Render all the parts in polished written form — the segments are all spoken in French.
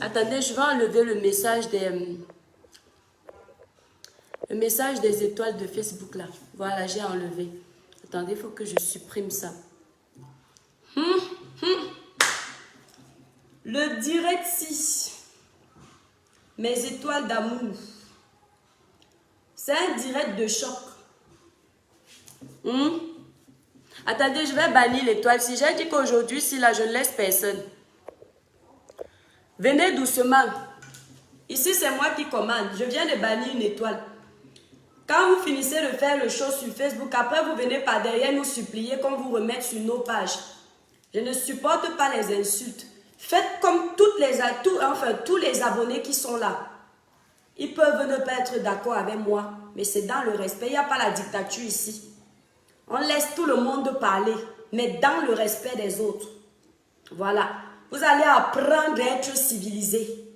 Attendez, je vais enlever le message des étoiles de Facebook là. Voilà, j'ai enlevé. Attendez, il faut que je supprime ça. Le direct 6. Mes étoiles d'amour. C'est un direct de choc. Attendez, je vais bannir l'étoile. Si j'ai dit qu'aujourd'hui, si là, je ne laisse personne. Venez doucement. Ici, c'est moi qui commande. Je viens de bannir une étoile. Quand vous finissez de faire le show sur Facebook, après, vous venez par derrière nous supplier qu'on vous remette sur nos pages. Je ne supporte pas les insultes. Faites comme tous les abonnés qui sont là. Ils peuvent ne pas être d'accord avec moi, mais c'est dans le respect. Il n'y a pas la dictature ici. On laisse tout le monde parler, mais dans le respect des autres. Voilà. Vous allez apprendre à être civilisé.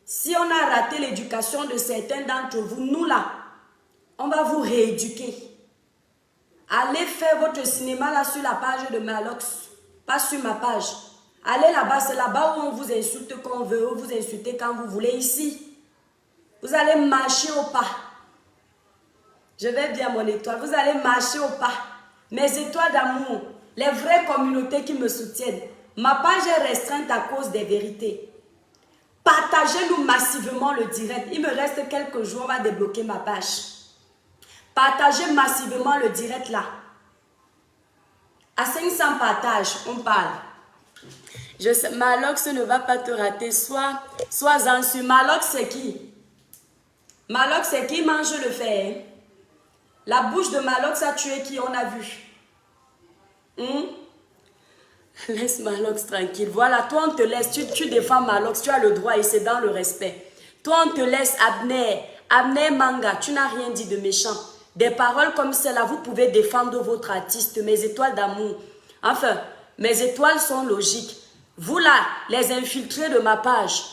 Si on a raté l'éducation de certains d'entre vous, nous là, on va vous rééduquer. Allez faire votre cinéma là sur la page de Malox, pas sur ma page. Allez là-bas, c'est là-bas où on vous insulte quand on veut, où vous insultez quand vous voulez. Ici, vous allez marcher au pas. Je vais bien mon étoile. Vous allez marcher au pas. Mes étoiles d'amour, les vraies communautés qui me soutiennent. Ma page est restreinte à cause des vérités. Partagez-nous massivement le direct. Il me reste quelques jours, on va débloquer ma page. Partagez massivement le direct là. À 500 partages, on parle. Je sais, Malox ne va pas te rater. Sois-en sûr. Malox, c'est qui? Malox, c'est qui mange le fer? La bouche de Malox a tué qui? On a vu. Laisse Malox tranquille. Voilà, toi on te laisse. Tu défends Malox. Tu as le droit et c'est dans le respect. Toi on te laisse Abner Manga. Tu n'as rien dit de méchant. Des paroles comme celle-là, vous pouvez défendre votre artiste. Mes étoiles d'amour. Enfin, mes étoiles sont logiques. Vous là, les infiltrés de ma page,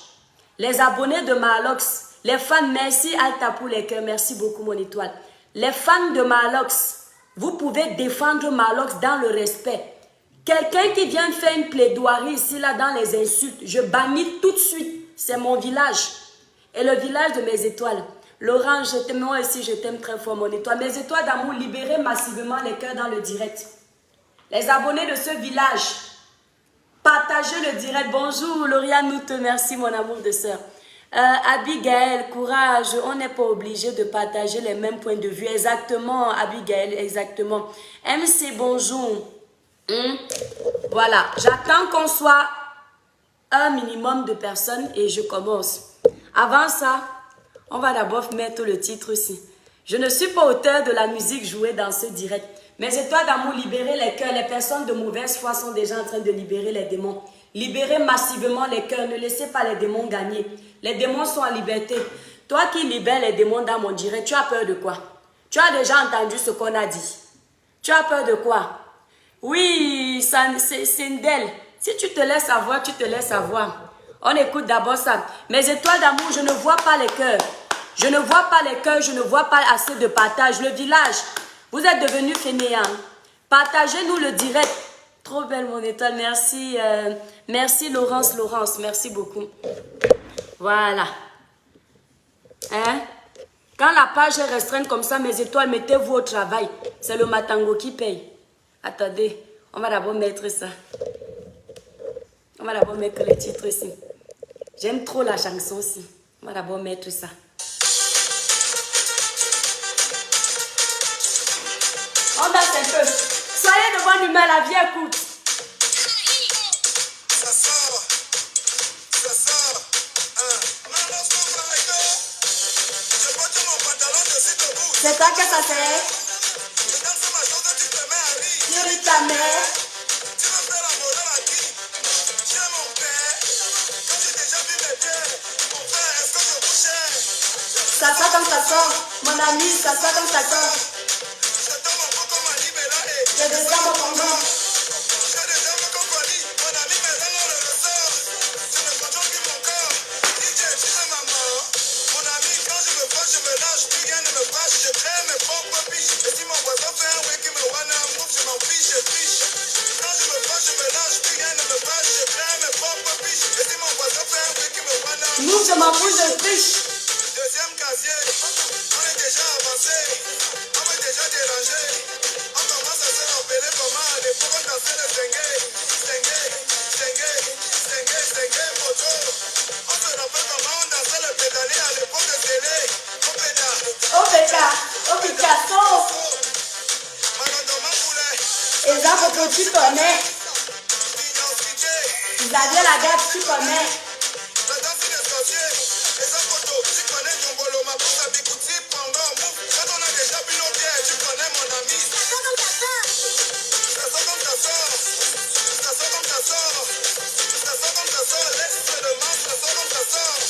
les abonnés de Malox, les fans, merci Alta pour les cœurs, merci beaucoup mon étoile. Les fans de Malox, vous pouvez défendre Malox dans le respect. Quelqu'un qui vient faire une plaidoirie ici, là, dans les insultes, je bannis tout de suite. C'est mon village. Et le village de mes étoiles. Laurent, je t'aime, moi aussi, je t'aime très fort mon étoile. Mes étoiles d'amour, libérez massivement les cœurs dans le direct. Les abonnés de ce village, partagez le direct. Bonjour, Lauriane, nous te merci, mon amour de sœur. Abigail, courage, on n'est pas obligé de partager les mêmes points de vue. Exactement, Abigail, exactement. MC, bonjour. Voilà, j'attends qu'on soit un minimum de personnes et je commence. Avant ça, on va d'abord mettre le titre ici. Je ne suis pas auteur de la musique jouée dans ce direct. Mes étoiles d'amour, libérez les cœurs. Les personnes de mauvaise foi sont déjà en train de libérer les démons. Libérez massivement les cœurs. Ne laissez pas les démons gagner. Les démons sont en liberté. Toi qui libères les démons dans mon direct, tu as peur de quoi? Tu as déjà entendu ce qu'on a dit. Tu as peur de quoi? Oui, c'est une d'elle. Si tu te laisses avoir, tu te laisses avoir. On écoute d'abord ça. Mes étoiles d'amour, je ne vois pas les cœurs. Je ne vois pas les cœurs, je ne vois pas assez de partage. Le village, vous êtes devenus fainéants. Partagez-nous le direct. Trop belle mon étoile, merci. Merci Laurence, merci beaucoup. Voilà. Hein? Quand la page est restreinte comme ça, mes étoiles, mettez-vous au travail. C'est le Matango qui paye. Attendez, on va d'abord mettre ça. On va d'abord mettre le titre ici. J'aime trop la chanson aussi. On va d'abord mettre ça. On danse un peu. Soyez de bonne humeur, la vie écoute. Ça sort. C'est toi que ça fait? Ta mère. Tu me fais l'amour dans la vie. Tu es mon père. Quand j'ai déjà vu mes pieds, mon frère, est-ce que je couchais? Ça sort comme ça sort. Mon ami, ça sort comme ça sort. Je tombe mon coco, ma libéra et je descends mon pendant. Je descends mon cocolis. Mon ami, mais dans le ressort. Je ne contrôle plus mon corps. DJ, tu es maman. Mon ami, quand je me fâche, je me lâche. Plus rien ne me fâche. Je crée mes propres biches. Et si mon voisin fait un wake, il me wanna move, je m'en fiche. Quand je me fâche, je me lâche, plus rien ne me fâche, je crée mes propres biches. Et si mon voisin fait un truc qui me je m'en fous, je triche. Deuxième casier, on est déjà avancé, on est déjà dérangé. On commence à se rappeler comment à l'époque on dansait le zengue, moto. On se rappelle comment on dansait le pédalier à l'époque de télé. Au Picasso. Et là, que tu connais. Xavier Lagarde, tu connais. La danse des sorciers, et sa photo, tu connais ton bolo, ma pousse à Bikouti, pendant mou. Quand on a déjà bu nos bières, tu connais mon ami. Ça sort comme ça sort. Ça sort comme ça sort. Ça sort comme ça sort. Ça sort comme ça sort. Laisse le manche, ça sort comme ça sort.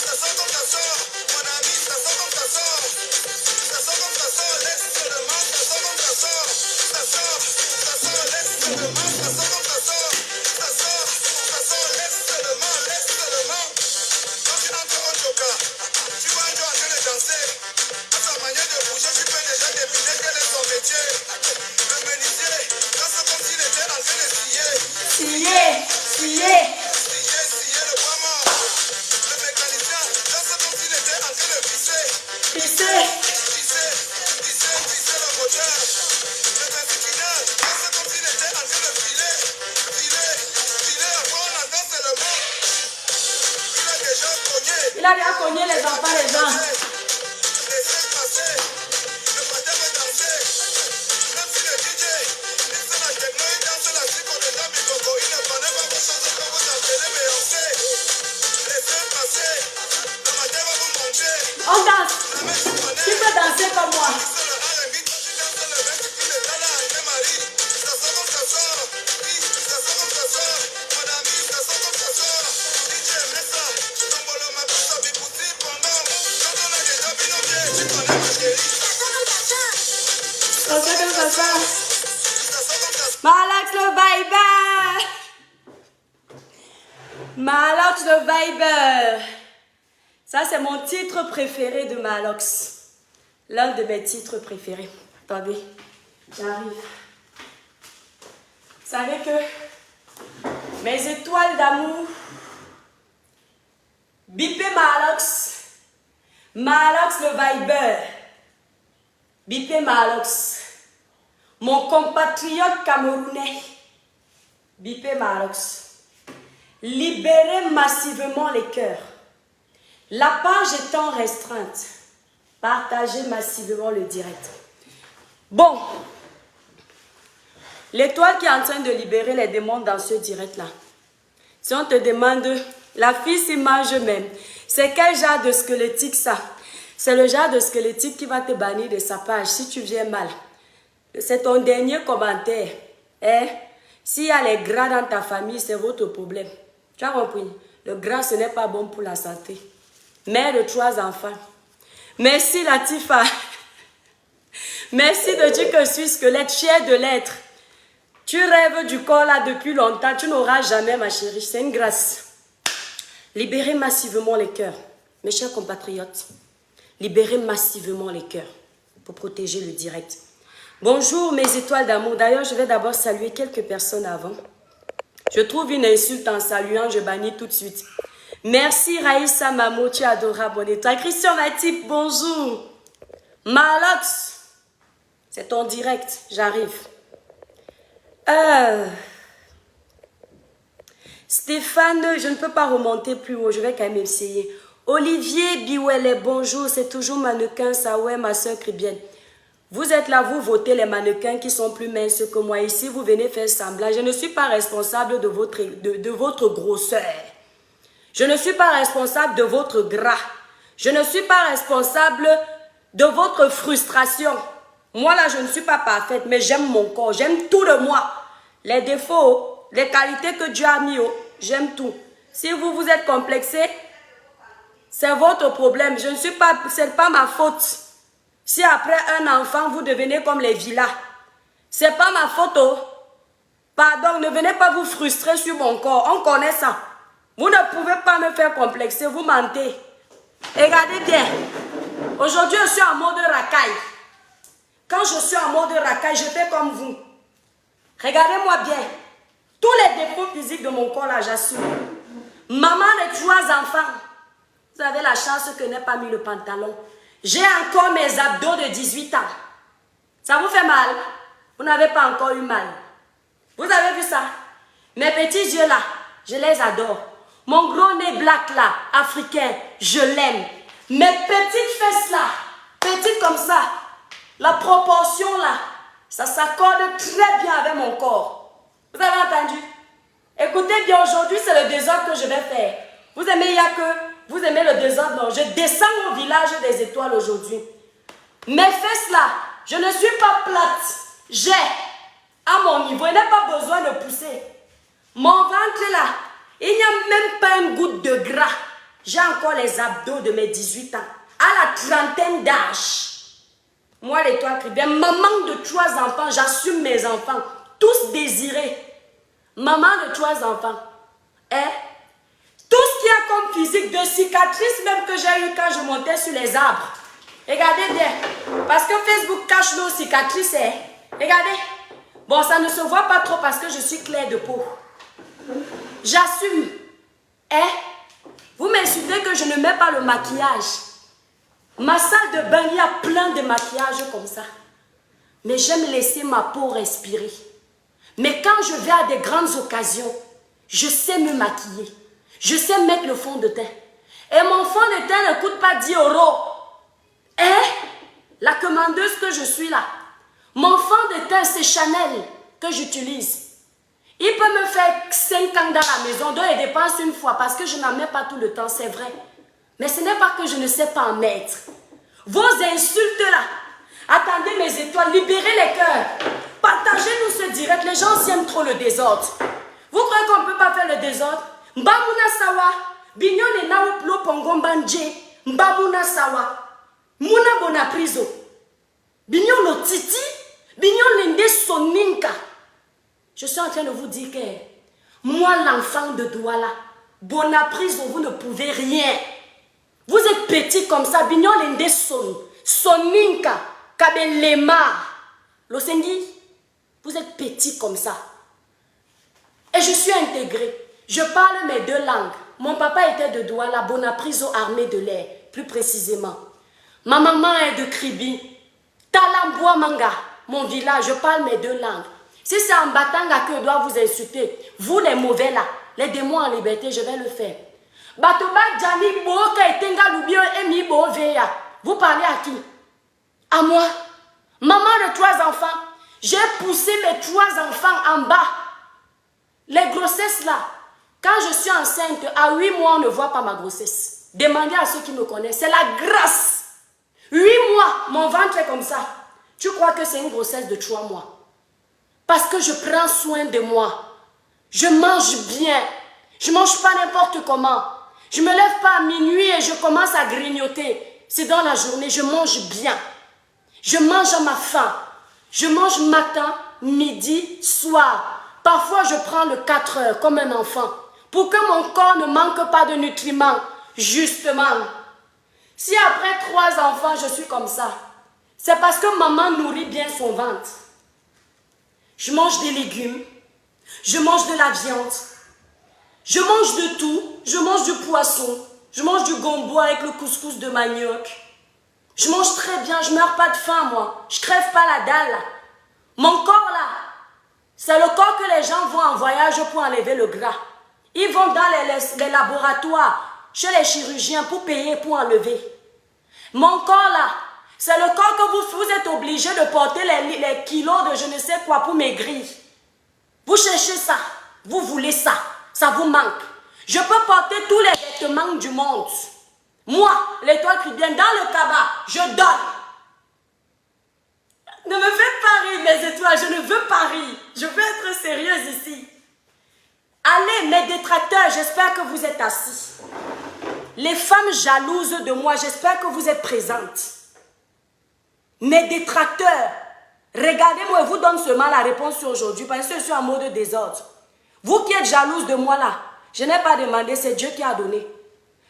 Ça sort comme ça sort. Mon ami, ça sort comme ça sort. Ça sort comme ça sort. Laisse le manche, ça sort comme ça sort. Ça sort, laisse le manche, ça sort comme ça sort. Ça sort, laisse le manche. Quand tu entres au Joker, tu vois un joueur en train de danser. À sa manière de bouger, tu peux déjà deviner quel est son métier. Le menuisier danse comme s'il était en train de scier. Scier. Scier le bois mort. Le mécanicien danse comme s'il était en train de pisser. Pisser. Pisser le moteur. Le versiculeur danse comme s'il était en train de filer. Après on entend seulement. Il a déjà cogné. Il a déjà cogné les enfants des gens. Laissez passer. Le patin veut danser. Même si le DJ mixe la techno, il danse la psycho de Jambi Coco. Il ne connaît pas vos choses quand vous appelez Beyoncé. Laissez passer. Le matin va vous manger. On danse. La main tu connais. Tu peux danser comme moi. Mixe le R&B, toi tu danses le vin, tu files le talent à André-Marie. Ça sort comme ça sort. Oui, ça sort comme ça sort. Mon ami, ça sort comme ça sort. DJ Messa, tombolo ma pousse à Bikouti pendant mou. Quand on a déjà vu nos bières, tu connais ma chérie. Ça sort comme ça sort. Danser comme ça. Ça sort comme ça sort. Malax le Viber. Malax le Viber. Ça, c'est mon titre préféré de Malox. L'un de mes titres préférés. Attendez, j'arrive. Vous savez que mes étoiles d'amour, bipez Malox. Malox le Viber. Bipez Malox. Mon compatriote camerounais. Bipez Malox. Libérez massivement les cœurs. La page étant restreinte, partagez massivement le direct. Bon, l'étoile qui est en train de libérer les démons dans ce direct-là. Si on te demande, la fille s'image même, c'est quel genre de squelettique ça? C'est le genre de squelettique qui va te bannir de sa page si tu viens mal. C'est ton dernier commentaire. Hein? S'il y a les gras dans ta famille, c'est votre problème. Tu as compris? Le gras, ce n'est pas bon pour la santé. Mère de 3 enfants. Merci Latifa. Merci de dire que je suis squelette, fière de l'être. Tu rêves du corps là depuis longtemps. Tu n'auras jamais, ma chérie. C'est une grâce. Libérez massivement les cœurs. Mes chers compatriotes, libérez massivement les cœurs pour protéger le direct. Bonjour mes étoiles d'amour. D'ailleurs, je vais d'abord saluer quelques personnes avant. Je trouve une insulte en saluant, je bannis tout de suite. Merci Raïssa Mamo, tu es adorable, bonne étoile. Christian Matip, bonjour. Malox, c'est ton direct, j'arrive. Stéphane, je ne peux pas remonter plus haut, je vais quand même essayer. Olivier Biwele, bonjour, c'est toujours mannequin, ça ouais, ma soeur Cribienne. Vous êtes là, vous votez les mannequins qui sont plus minces que moi. Ici, vous venez faire semblant. Je ne suis pas responsable de votre grosseur. Je ne suis pas responsable de votre gras. Je ne suis pas responsable de votre frustration. Moi, là, je ne suis pas parfaite, mais j'aime mon corps. J'aime tout de moi. Les défauts, les qualités que Dieu a mis, j'aime tout. Si vous vous êtes complexé, c'est votre problème. Je ne suis pas, c'est pas ma faute. Si après un enfant, vous devenez comme les villas, c'est pas ma faute. Pardon, ne venez pas vous frustrer sur mon corps. On connaît ça. Vous ne pouvez pas me faire complexer, vous mentez. Regardez bien. Aujourd'hui, je suis en mode racaille. Quand je suis en mode racaille, je fais comme vous. Regardez-moi bien. Tous les défauts physiques de mon corps, là, j'assume. Maman de 3 enfants. Vous avez la chance que je n'ai pas mis le pantalon. J'ai encore mes abdos de 18 ans. Ça vous fait mal? Vous n'avez pas encore eu mal. Vous avez vu ça? Mes petits yeux là, je les adore. Mon gros nez black là, africain, je l'aime. Mes petites fesses là, petites comme ça, la proportion là, ça s'accorde très bien avec mon corps. Vous avez entendu? Écoutez bien, aujourd'hui c'est le désordre que je vais faire. Vous aimez Yake? Vous aimez le désordre? Non, je descends au village des étoiles aujourd'hui. Mes fesses là, je ne suis pas plate. J'ai, à mon niveau, il n'a pas besoin de pousser. Mon ventre là, il n'y a même pas une goutte de gras. J'ai encore les abdos de mes 18 ans. À la trentaine d'âge. Moi, l'étoile chrétienne, maman de 3 enfants, j'assume mes enfants. Tous désirés. Maman de 3 enfants. Hein? Tout ce qu'il y a comme physique, de cicatrices même que j'ai eu quand je montais sur les arbres. Regardez bien. Parce que Facebook cache nos cicatrices. Hein? Regardez. Bon, ça ne se voit pas trop parce que je suis claire de peau. J'assume. Hein? Vous m'insultez que je ne mets pas le maquillage. Ma salle de bain, il y a plein de maquillage comme ça. Mais j'aime laisser ma peau respirer. Mais quand je vais à des grandes occasions, je sais me maquiller. Je sais mettre le fond de teint. Et mon fond de teint ne coûte pas 10 €. Hein? La commandeuse que je suis là. Mon fond de teint, c'est Chanel que j'utilise. Il peut me faire 5 ans dans la maison, donc je dépense une fois parce que je n'en mets pas tout le temps, c'est vrai. Mais ce n'est pas que je ne sais pas en mettre. Vos insultes là, attendez mes étoiles, libérez les cœurs. Partagez-nous ce direct, les gens aiment trop le désordre. Vous croyez qu'on ne peut pas faire le désordre? Mbamuna sawa, binyone na uplo pongo mbanje, mbamuna sawa, muna bona priso. Binyone titi, binyone lende soninka. Je suis en train de vous dire que moi, l'enfant de Douala, Bonapriso, vous ne pouvez rien. Vous êtes petit comme ça, Bignon Lende Son, Soninka, Kabelema, Losengi, vous êtes petit comme ça. Et je suis intégrée. Je parle mes 2 langues. Mon papa était de Douala, Bonapriso, armée de l'air, plus précisément. Ma maman est de Kribi, Talamboua Manga, mon village, je parle mes 2 langues. Si c'est en Batanga que je dois vous insulter, vous les mauvais là, les démons en liberté, je vais le faire. Batoba Djani Boka et Tenga Lubio Emi Boveya. Vous parlez à qui? À moi. Maman de 3 enfants. J'ai poussé mes 3 enfants en bas. Les grossesses là, quand je suis enceinte, à 8 mois, on ne voit pas ma grossesse. Demandez à ceux qui me connaissent. C'est la grâce. 8 mois, mon ventre est comme ça. Tu crois que c'est une grossesse de 3 mois? Parce que je prends soin de moi. Je mange bien. Je ne mange pas n'importe comment. Je ne me lève pas à minuit et je commence à grignoter. C'est dans la journée, je mange bien. Je mange à ma faim. Je mange matin, midi, soir. Parfois, je prends le 4 heures comme un enfant. Pour que mon corps ne manque pas de nutriments. Justement. Si après 3 enfants, je suis comme ça, c'est parce que maman nourrit bien son ventre. Je mange des légumes, je mange de la viande, je mange de tout, je mange du poisson, je mange du gombo avec le couscous de manioc. Je mange très bien, je ne meurs pas de faim moi, je ne crève pas la dalle. Mon corps là, c'est le corps que les gens vont en voyage pour enlever le gras. Ils vont dans les laboratoires, chez les chirurgiens pour payer, pour enlever. Mon corps là, c'est le corps que vous êtes obligé de porter les kilos de je ne sais quoi pour maigrir. Vous cherchez ça, vous voulez ça, ça vous manque. Je peux porter tous les vêtements du monde. Moi, l'étoile chrétienne, dans le cabas, je donne. Ne me faites pas rire, mes étoiles, je ne veux pas rire. Je veux être sérieuse ici. Allez, mes détracteurs, j'espère que vous êtes assis. Les femmes jalouses de moi, j'espère que vous êtes présentes. Mes détracteurs, regardez-moi et vous donne seulement la réponse aujourd'hui parce que je suis en mode désordre. Vous qui êtes jalouses de moi là, je n'ai pas demandé, c'est Dieu qui a donné.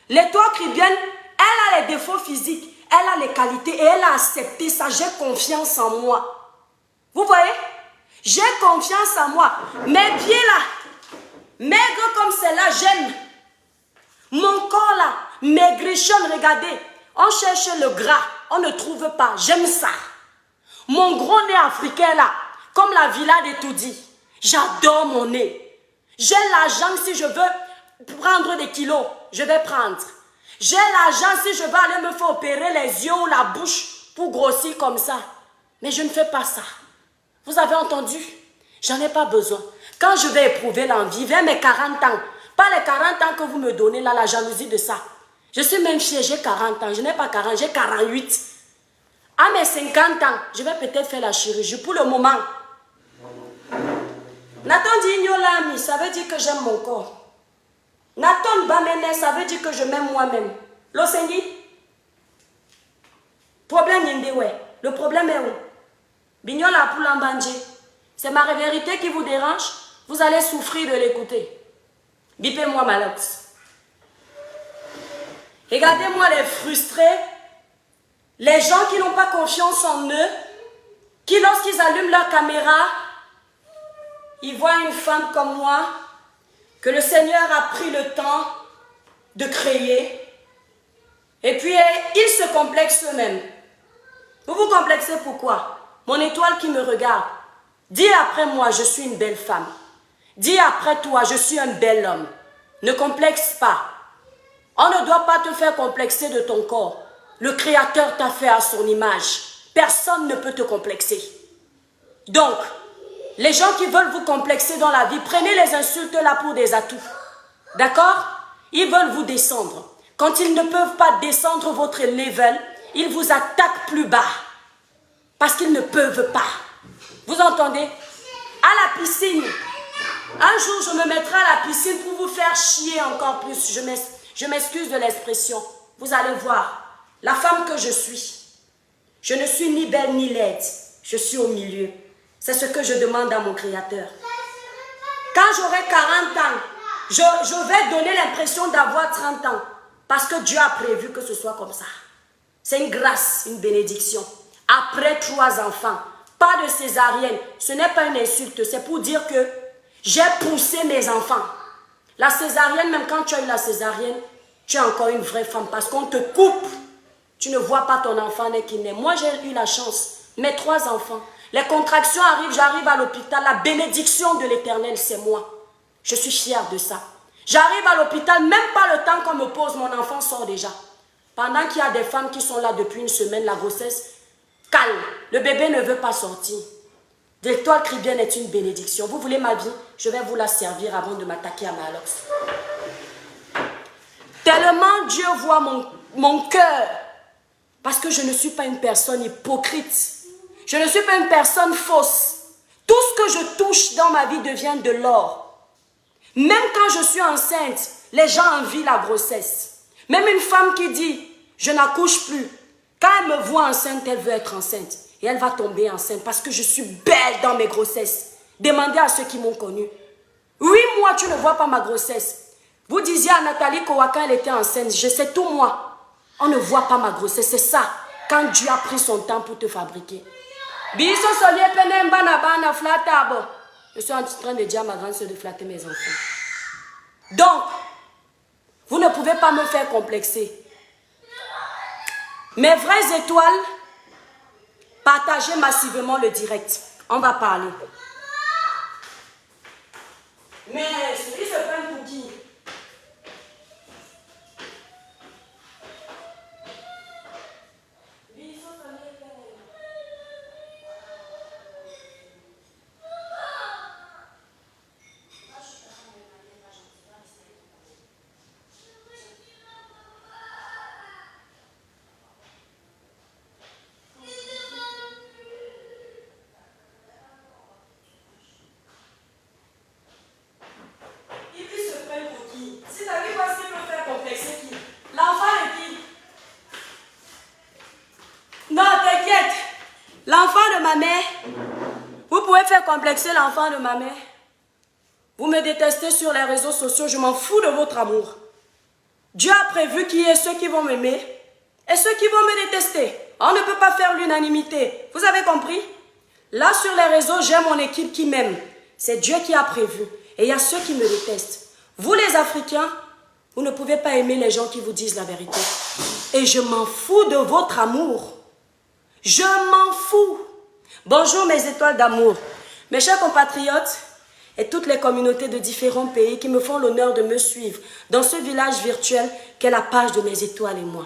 L'étoile chrétienne, elle a les défauts physiques, elle a les qualités et elle a accepté ça. J'ai confiance en moi. Vous voyez? J'ai confiance en moi. Mes pieds là, maigres comme celle-là, j'aime. Mon corps là, maigrichonne, regardez. On cherche le gras, on ne trouve pas. J'aime ça. Mon gros nez africain là, comme la villa de Toudi. J'adore mon nez. J'ai l'argent si je veux prendre des kilos, je vais prendre. J'ai l'argent si je veux aller me faire opérer les yeux ou la bouche pour grossir comme ça. Mais je ne fais pas ça. Vous avez entendu? J'en ai pas besoin. Quand je vais éprouver l'envie, vers mes 40 ans, pas les 40 ans que vous me donnez là, la jalousie de ça. Je suis même fière, j'ai 40 ans. Je n'ai pas 40, j'ai 48. À mes 50 ans, je vais peut-être faire la chirurgie pour le moment. Nathan dit Nyolami, ça veut dire que j'aime mon corps. Nathan Bamene, ça veut dire que je m'aime moi-même. L'Osengi? Problème Yendewe. Le problème est où? Bignola Poulambandje. C'est ma vérité qui vous dérange? Vous allez souffrir de l'écouter. Bipez-moi Malox. Regardez-moi les frustrés, les gens qui n'ont pas confiance en eux, qui lorsqu'ils allument leur caméra, ils voient une femme comme moi, que le Seigneur a pris le temps de créer, et puis ils se complexent eux-mêmes. Vous vous complexez pourquoi? Mon étoile qui me regarde, dis après moi, je suis une belle femme. Dis après toi, je suis un bel homme. Ne complexe pas. On ne doit pas te faire complexer de ton corps. Le Créateur t'a fait à son image. Personne ne peut te complexer. Donc, les gens qui veulent vous complexer dans la vie, prenez les insultes là pour des atouts. D'accord? Ils veulent vous descendre. Quand ils ne peuvent pas descendre votre level, ils vous attaquent plus bas. Parce qu'ils ne peuvent pas. Vous entendez? À la piscine. Un jour, je me mettrai à la piscine pour vous faire chier encore plus. Je m'excuse de l'expression. Vous allez voir. La femme que je suis. Je ne suis ni belle ni laide. Je suis au milieu. C'est ce que je demande à mon Créateur. Quand j'aurai 40 ans, je vais donner l'impression d'avoir 30 ans. Parce que Dieu a prévu que ce soit comme ça. C'est une grâce, une bénédiction. Après 3 enfants, pas de césarienne. Ce n'est pas une insulte, c'est pour dire que j'ai poussé mes enfants. La césarienne, même quand tu as eu la césarienne, tu es encore une vraie femme parce qu'on te coupe. Tu ne vois pas ton enfant né qui naît. Moi, j'ai eu la chance. Mes 3 enfants. Les contractions arrivent, j'arrive à l'hôpital. La bénédiction de l'Éternel, c'est moi. Je suis fière de ça. J'arrive à l'hôpital, même pas le temps qu'on me pose, mon enfant sort déjà. Pendant qu'il y a des femmes qui sont là depuis une semaine, la grossesse, calme. Le bébé ne veut pas sortir. L'étoile chrétienne est une bénédiction. Vous voulez ma vie? Je vais vous la servir avant de m'attaquer à ma lox. Tellement Dieu voit mon cœur. Parce que je ne suis pas une personne hypocrite. Je ne suis pas une personne fausse. Tout ce que je touche dans ma vie devient de l'or. Même quand je suis enceinte, les gens envient la grossesse. Même une femme qui dit, je n'accouche plus. Quand elle me voit enceinte, elle veut être enceinte. Et elle va tomber enceinte parce que je suis belle dans mes grossesses. Demandez à ceux qui m'ont connue. 8 mois, tu ne vois pas ma grossesse. Vous disiez à Nathalie Kowaka, elle était enceinte. Je sais tout moi. On ne voit pas ma grossesse. C'est ça. Quand Dieu a pris son temps pour te fabriquer. Je suis en train de dire à ma grande soeur de flatter mes enfants. Donc, vous ne pouvez pas me faire complexer. Mes vraies étoiles, partagez massivement le direct. On va parler. Mais celui se prend pour qui? L'enfant de ma mère, vous pouvez faire complexer l'enfant de ma mère. Vous me détestez sur les réseaux sociaux, je m'en fous de votre amour. Dieu a prévu qu'il y ait ceux qui vont m'aimer et ceux qui vont me détester. On ne peut pas faire l'unanimité. Vous avez compris? Là sur les réseaux, j'ai mon équipe qui m'aime. C'est Dieu qui a prévu. Et il y a ceux qui me détestent. Vous les Africains, Vous ne pouvez pas aimer les gens qui vous disent la vérité. Et je m'en fous de votre amour. Je m'en fous. Bonjour mes étoiles d'amour. Mes chers compatriotes et toutes les communautés de différents pays qui me font l'honneur de me suivre dans ce village virtuel qu'est la page de mes étoiles et moi.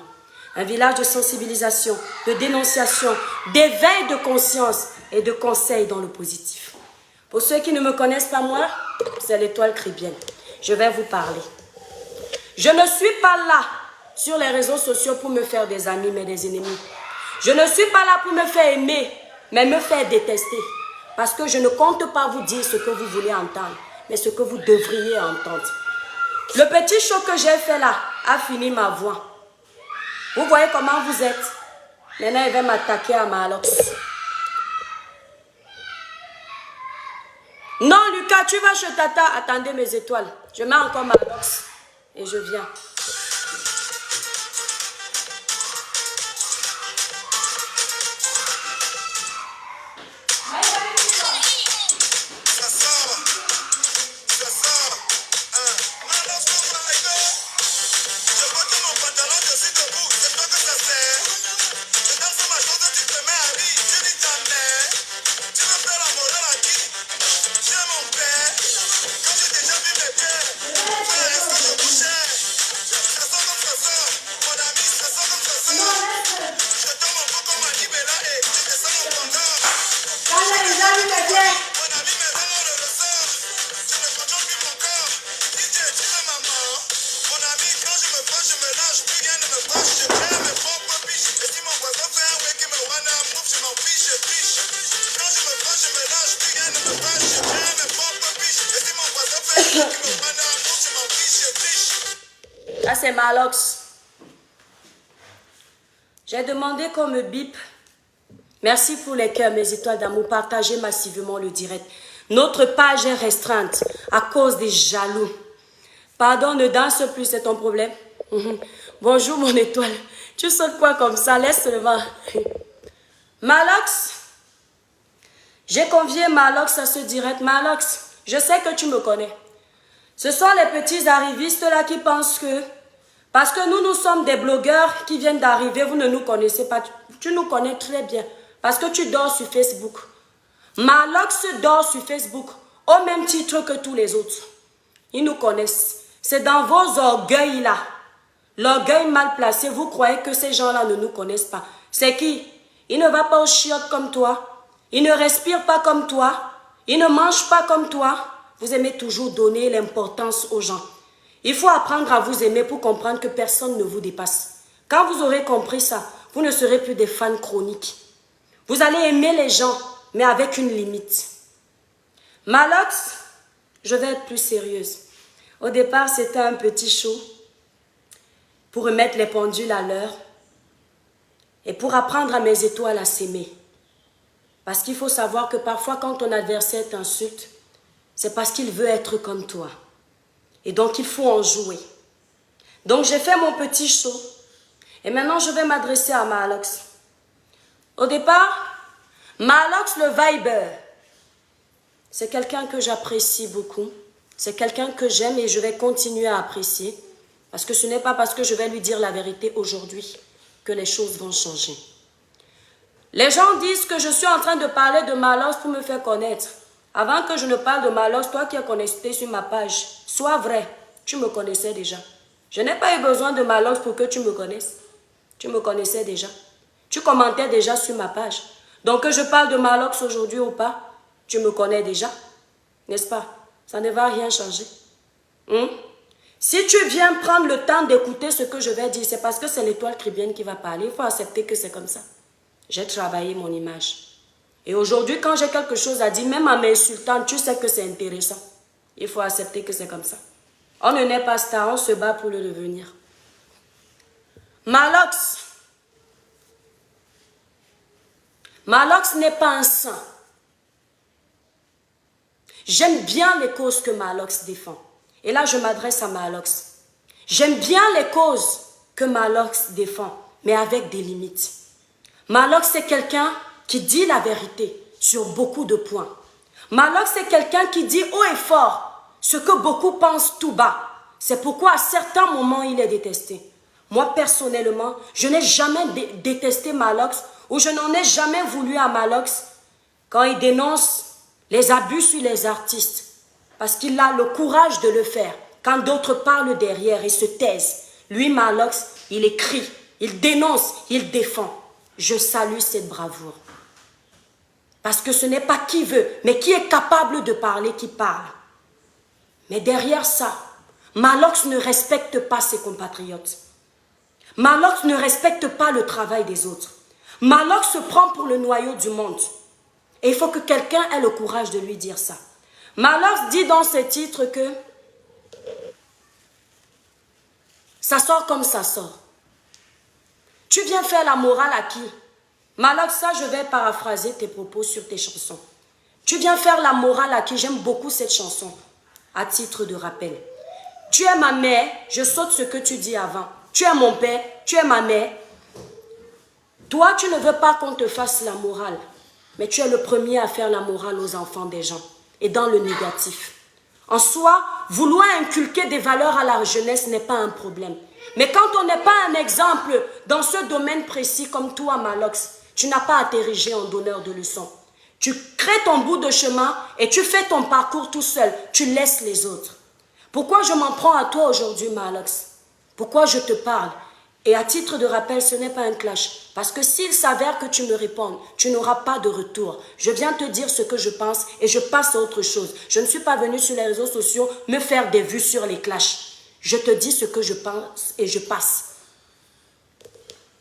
Un village de sensibilisation, de dénonciation, d'éveil de conscience et de conseils dans le positif. Pour ceux qui ne me connaissent pas moi, c'est l'étoile chrétienne. Je vais vous parler. Je ne suis pas là sur les réseaux sociaux pour me faire des amis, mais des ennemis. Je ne suis pas là pour me faire aimer, mais me faire détester. Parce que je ne compte pas vous dire ce que vous voulez entendre, mais ce que vous devriez entendre. Le petit show que j'ai fait là a fini ma voix. Vous voyez comment vous êtes. Maintenant, il va m'attaquer à Malox. Non, Lucas, tu vas chez Tata. Attendez mes étoiles. Je mets encore Malox et je viens. Là, c'est Malox. J'ai demandé qu'on me bip. Merci pour les cœurs, mes étoiles d'amour. Partagez massivement le direct. Notre page est restreinte à cause des jaloux. Pardon, ne danse plus, c'est ton problème. Bonjour, mon étoile. Tu sautes quoi comme ça? Laisse seulement. Malox. J'ai convié Malox à ce direct. Malox, je sais que tu me connais. Ce sont les petits arrivistes là qui pensent que, parce que nous sommes des blogueurs qui viennent d'arriver, vous ne nous connaissez pas. Tu nous connais très bien, parce que tu dors sur Facebook. Malox dort sur Facebook, au même titre que tous les autres. Ils nous connaissent. C'est dans vos orgueils là, l'orgueil mal placé, vous croyez que ces gens-là ne nous connaissent pas. C'est qui? Il ne va pas aux chiottes comme toi. Il ne respire pas comme toi. Il ne mange pas comme toi. Vous aimez toujours donner l'importance aux gens. Il faut apprendre à vous aimer pour comprendre que personne ne vous dépasse. Quand vous aurez compris ça, vous ne serez plus des fans chroniques. Vous allez aimer les gens, mais avec une limite. Malox, je vais être plus sérieuse. Au départ, c'était un petit show pour remettre les pendules à l'heure et pour apprendre à mes étoiles à s'aimer. Parce qu'il faut savoir que parfois, quand ton adversaire t'insulte, c'est parce qu'il veut être comme toi. Et donc, il faut en jouer. Donc, j'ai fait mon petit show. Et maintenant, je vais m'adresser à Malox. Au départ, Malox le Viber, c'est quelqu'un que j'apprécie beaucoup. C'est quelqu'un que j'aime et je vais continuer à apprécier. Parce que ce n'est pas parce que je vais lui dire la vérité aujourd'hui que les choses vont changer. Les gens disent que je suis en train de parler de Malox pour me faire connaître. Avant que je ne parle de Malox, toi qui es connecté sur ma page, sois vrai, tu me connaissais déjà. Je n'ai pas eu besoin de Malox pour que tu me connaisses. Tu me connaissais déjà. Tu commentais déjà sur ma page. Donc que je parle de Malox aujourd'hui ou pas, tu me connais déjà. N'est-ce pas? Ça ne va rien changer. Si tu viens prendre le temps d'écouter ce que je vais dire, c'est parce que c'est l'étoile chrétienne qui va parler. Il faut accepter que c'est comme ça. J'ai travaillé mon image. Et aujourd'hui, quand j'ai quelque chose à dire, même en m'insultant, tu sais que c'est intéressant. Il faut accepter que c'est comme ça. On ne naît pas star, on se bat pour le devenir. Malox. Malox n'est pas un saint. J'aime bien les causes que Malox défend. Et là, je m'adresse à Malox. J'aime bien les causes que Malox défend, mais avec des limites. Malox, c'est quelqu'un qui dit la vérité sur beaucoup de points. Malox, c'est quelqu'un qui dit haut et fort ce que beaucoup pensent tout bas. C'est pourquoi à certains moments, il est détesté. Moi, personnellement, je n'ai jamais détesté Malox ou je n'en ai jamais voulu à Malox quand il dénonce les abus sur les artistes. Parce qu'il a le courage de le faire. Quand d'autres parlent derrière et se taisent, lui, Malox, il écrit, il dénonce, il défend. Je salue cette bravoure. Parce que ce n'est pas qui veut, mais qui est capable de parler qui parle. Mais derrière ça, Malox ne respecte pas ses compatriotes. Malox ne respecte pas le travail des autres. Malox se prend pour le noyau du monde. Et il faut que quelqu'un ait le courage de lui dire ça. Malox dit dans ses titres que ça sort comme ça sort. Tu viens faire la morale à qui? Malox, ça je vais paraphraser tes propos sur tes chansons. Tu viens faire la morale à qui? J'aime beaucoup cette chanson, à titre de rappel. Tu es ma mère, je saute ce que tu dis avant. Tu es mon père, tu es ma mère. Toi, tu ne veux pas qu'on te fasse la morale, mais tu es le premier à faire la morale aux enfants des gens, et dans le négatif. En soi, vouloir inculquer des valeurs à la jeunesse n'est pas un problème. Mais quand on n'est pas un exemple dans ce domaine précis comme toi, Malox, tu n'as pas à t'ériger en donneur de leçons. Tu crées ton bout de chemin et tu fais ton parcours tout seul. Tu laisses les autres. Pourquoi je m'en prends à toi aujourd'hui, Malox? Pourquoi je te parle? Et à titre de rappel, ce n'est pas un clash. Parce que s'il s'avère que tu me réponds, tu n'auras pas de retour. Je viens te dire ce que je pense et je passe à autre chose. Je ne suis pas venu sur les réseaux sociaux me faire des vues sur les clashs. Je te dis ce que je pense et je passe.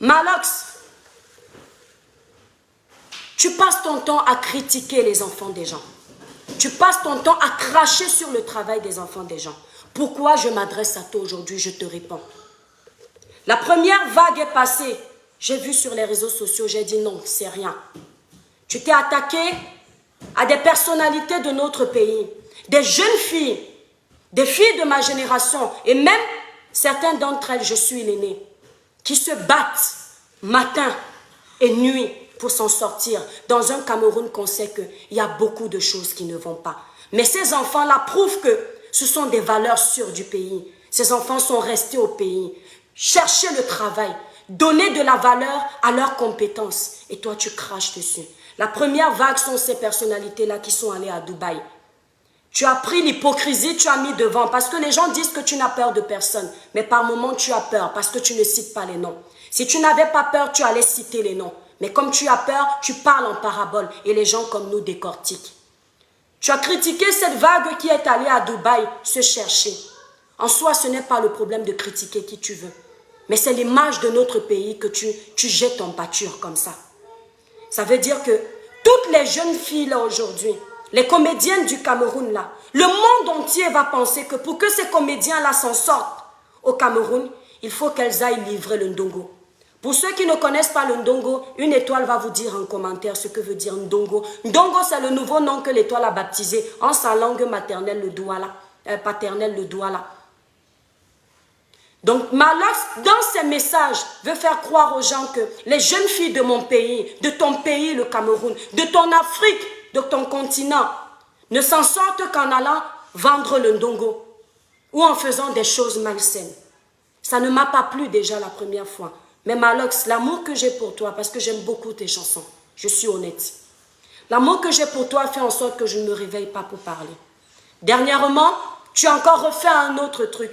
Malox, tu passes ton temps à critiquer les enfants des gens. Tu passes ton temps à cracher sur le travail des enfants des gens. Pourquoi je m'adresse à toi aujourd'hui? Je te réponds. La première vague est passée. J'ai vu sur les réseaux sociaux, j'ai dit non, c'est rien. Tu t'es attaqué à des personnalités de notre pays, des jeunes filles, des filles de ma génération, et même certaines d'entre elles, je suis l'aînée, qui se battent matin et nuit pour s'en sortir dans un Cameroun qu'on sait qu'il y a beaucoup de choses qui ne vont pas. Mais ces enfants-là prouvent que ce sont des valeurs sûres du pays. Ces enfants sont restés au pays. Chercher le travail, donner de la valeur à leurs compétences. Et toi, tu craches dessus. La première vague sont ces personnalités-là qui sont allées à Dubaï. Tu as pris l'hypocrisie, tu as mis devant. Parce que les gens disent que tu n'as peur de personne. Mais par moments, tu as peur parce que tu ne cites pas les noms. Si tu n'avais pas peur, tu allais citer les noms. Mais comme tu as peur, tu parles en parabole. Et les gens comme nous décortiquent. Tu as critiqué cette vague qui est allée à Dubaï se chercher. En soi, ce n'est pas le problème de critiquer qui tu veux. Mais c'est l'image de notre pays que tu jettes en pâture comme ça. Ça veut dire que toutes les jeunes filles là aujourd'hui, les comédiennes du Cameroun là, le monde entier va penser que pour que ces comédiens là s'en sortent au Cameroun, il faut qu'elles aillent livrer le ndongo. Pour ceux qui ne connaissent pas le ndongo, une étoile va vous dire en commentaire ce que veut dire ndongo. Ndongo, c'est le nouveau nom que l'étoile a baptisé en sa langue maternelle, le douala, paternelle, le douala. Donc Malox, dans ses messages, veut faire croire aux gens que les jeunes filles de mon pays, de ton pays, le Cameroun, de ton Afrique, de ton continent, ne s'en sortent qu'en allant vendre le ndongo ou en faisant des choses malsaines. Ça ne m'a pas plu déjà la première fois. Mais Malox, l'amour que j'ai pour toi, parce que j'aime beaucoup tes chansons, je suis honnête. L'amour que j'ai pour toi fait en sorte que je ne me réveille pas pour parler. Dernièrement, tu as encore refait un autre truc.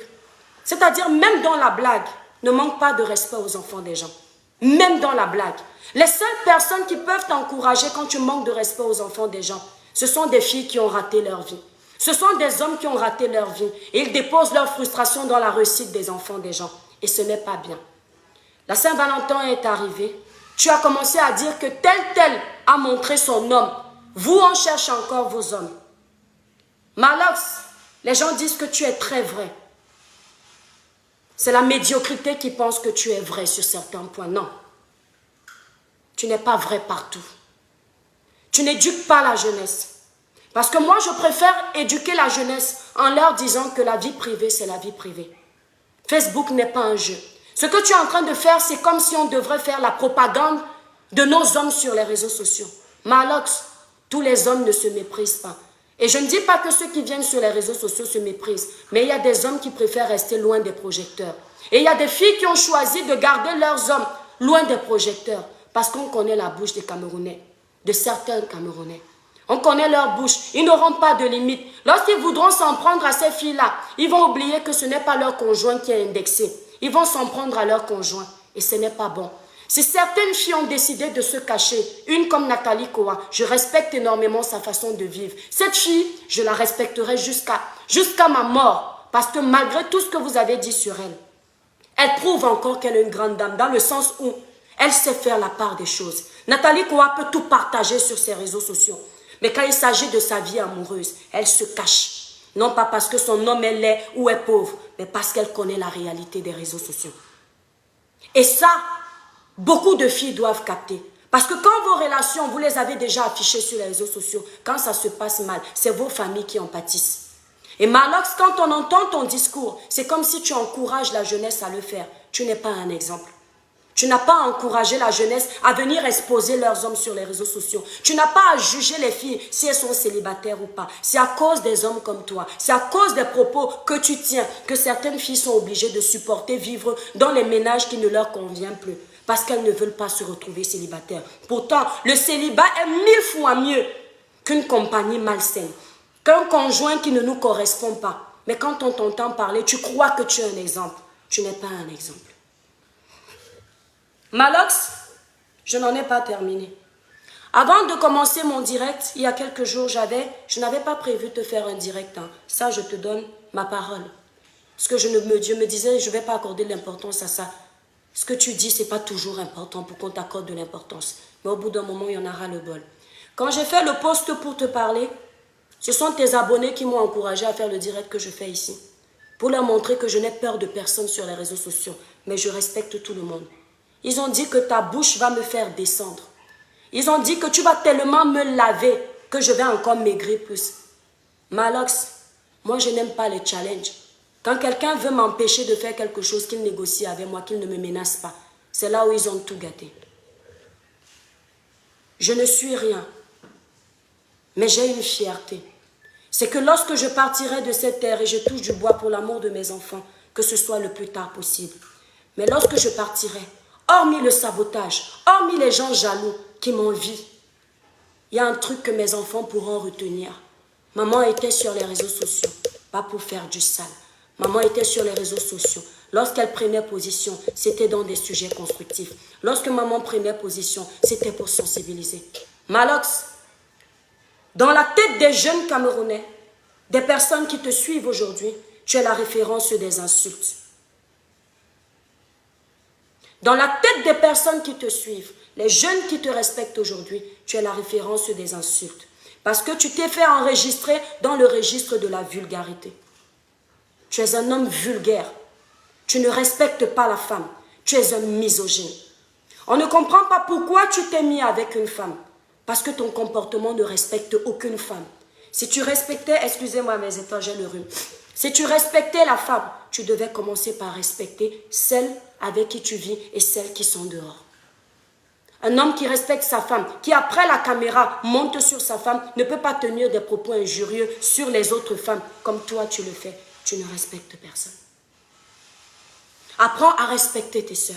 C'est-à-dire, même dans la blague, ne manque pas de respect aux enfants des gens. Même dans la blague. Les seules personnes qui peuvent t'encourager quand tu manques de respect aux enfants des gens, ce sont des filles qui ont raté leur vie. Ce sont des hommes qui ont raté leur vie. Et ils déposent leur frustration dans la réussite des enfants des gens. Et ce n'est pas bien. La Saint-Valentin est arrivée. Tu as commencé à dire que tel a montré son homme. Vous, on cherche encore vos hommes. Malox, les gens disent que tu es très vrai. C'est la médiocrité qui pense que tu es vrai sur certains points. Non. Tu n'es pas vrai partout. Tu n'éduques pas la jeunesse. Parce que moi, je préfère éduquer la jeunesse en leur disant que la vie privée, c'est la vie privée. Facebook n'est pas un jeu. Ce que tu es en train de faire, c'est comme si on devrait faire la propagande de nos hommes sur les réseaux sociaux. Malox, tous les hommes ne se méprisent pas. Et je ne dis pas que ceux qui viennent sur les réseaux sociaux se méprisent, mais il y a des hommes qui préfèrent rester loin des projecteurs. Et il y a des filles qui ont choisi de garder leurs hommes loin des projecteurs, parce qu'on connaît la bouche des Camerounais, de certains Camerounais. On connaît leur bouche, ils n'auront pas de limite. Lorsqu'ils voudront s'en prendre à ces filles-là, ils vont oublier que ce n'est pas leur conjoint qui est indexé. Ils vont s'en prendre à leur conjoint, et ce n'est pas bon. Si certaines filles ont décidé de se cacher, une comme Nathalie Koa, je respecte énormément sa façon de vivre. Cette fille, je la respecterai jusqu'à ma mort, parce que malgré tout ce que vous avez dit sur elle, elle prouve encore qu'elle est une grande dame, dans le sens où elle sait faire la part des choses. Nathalie Koa peut tout partager sur ses réseaux sociaux, mais quand il s'agit de sa vie amoureuse, elle se cache. Non pas parce que son homme est laid ou est pauvre, mais parce qu'elle connaît la réalité des réseaux sociaux. Et ça, beaucoup de filles doivent capter. Parce que quand vos relations, vous les avez déjà affichées sur les réseaux sociaux, quand ça se passe mal, c'est vos familles qui en pâtissent. Et Malox, quand on entend ton discours, c'est comme si tu encourages la jeunesse à le faire. Tu n'es pas un exemple. Tu n'as pas encouragé la jeunesse à venir exposer leurs hommes sur les réseaux sociaux. Tu n'as pas à juger les filles si elles sont célibataires ou pas. C'est à cause des hommes comme toi. C'est à cause des propos que tu tiens que certaines filles sont obligées de supporter vivre dans les ménages qui ne leur conviennent plus. Parce qu'elles ne veulent pas se retrouver célibataires. Pourtant, le célibat est 1000 fois mieux qu'une compagnie malsaine. Qu'un conjoint qui ne nous correspond pas. Mais quand on t'entend parler, tu crois que tu es un exemple. Tu n'es pas un exemple. Malox, je n'en ai pas terminé. Avant de commencer mon direct, il y a quelques jours, je n'avais pas prévu de faire un direct. Hein. Ça, je te donne ma parole. Parce que Dieu me disait, je ne vais pas accorder de l'importance à ça. Ce que tu dis, ce n'est pas toujours important pour qu'on t'accorde de l'importance. Mais au bout d'un moment, il y en aura le bol. Quand j'ai fait le post pour te parler, ce sont tes abonnés qui m'ont encouragé à faire le direct que je fais ici. Pour leur montrer que je n'ai peur de personne sur les réseaux sociaux. Mais je respecte tout le monde. Ils ont dit que ta bouche va me faire descendre. Ils ont dit que tu vas tellement me laver que je vais encore maigrir plus. Malox, moi je n'aime pas les challenges. Quand quelqu'un veut m'empêcher de faire quelque chose, qu'il négocie avec moi, qu'il ne me menace pas, c'est là où ils ont tout gâté. Je ne suis rien, mais j'ai une fierté. C'est que lorsque je partirai de cette terre et je touche du bois pour l'amour de mes enfants, que ce soit le plus tard possible. Mais lorsque je partirai, hormis le sabotage, hormis les gens jaloux qui m'envient, il y a un truc que mes enfants pourront retenir. Maman était sur les réseaux sociaux, pas pour faire du sale. Maman était sur les réseaux sociaux. Lorsqu'elle prenait position, c'était dans des sujets constructifs. Lorsque maman prenait position, c'était pour sensibiliser. Malox, dans la tête des jeunes Camerounais, des personnes qui te suivent aujourd'hui, tu es la référence des insultes. Dans la tête des personnes qui te suivent, les jeunes qui te respectent aujourd'hui, tu es la référence des insultes. Parce que tu t'es fait enregistrer dans le registre de la vulgarité. Tu es un homme vulgaire. Tu ne respectes pas la femme. Tu es un misogyne. On ne comprend pas pourquoi tu t'es mis avec une femme. Parce que ton comportement ne respecte aucune femme. Si tu respectais, excusez-moi mes états, j'ai le rhume. Si tu respectais la femme, tu devais commencer par respecter celles avec qui tu vis et celles qui sont dehors. Un homme qui respecte sa femme, qui après la caméra monte sur sa femme, ne peut pas tenir des propos injurieux sur les autres femmes comme toi tu le fais. Tu ne respectes personne. Apprends à respecter tes sœurs.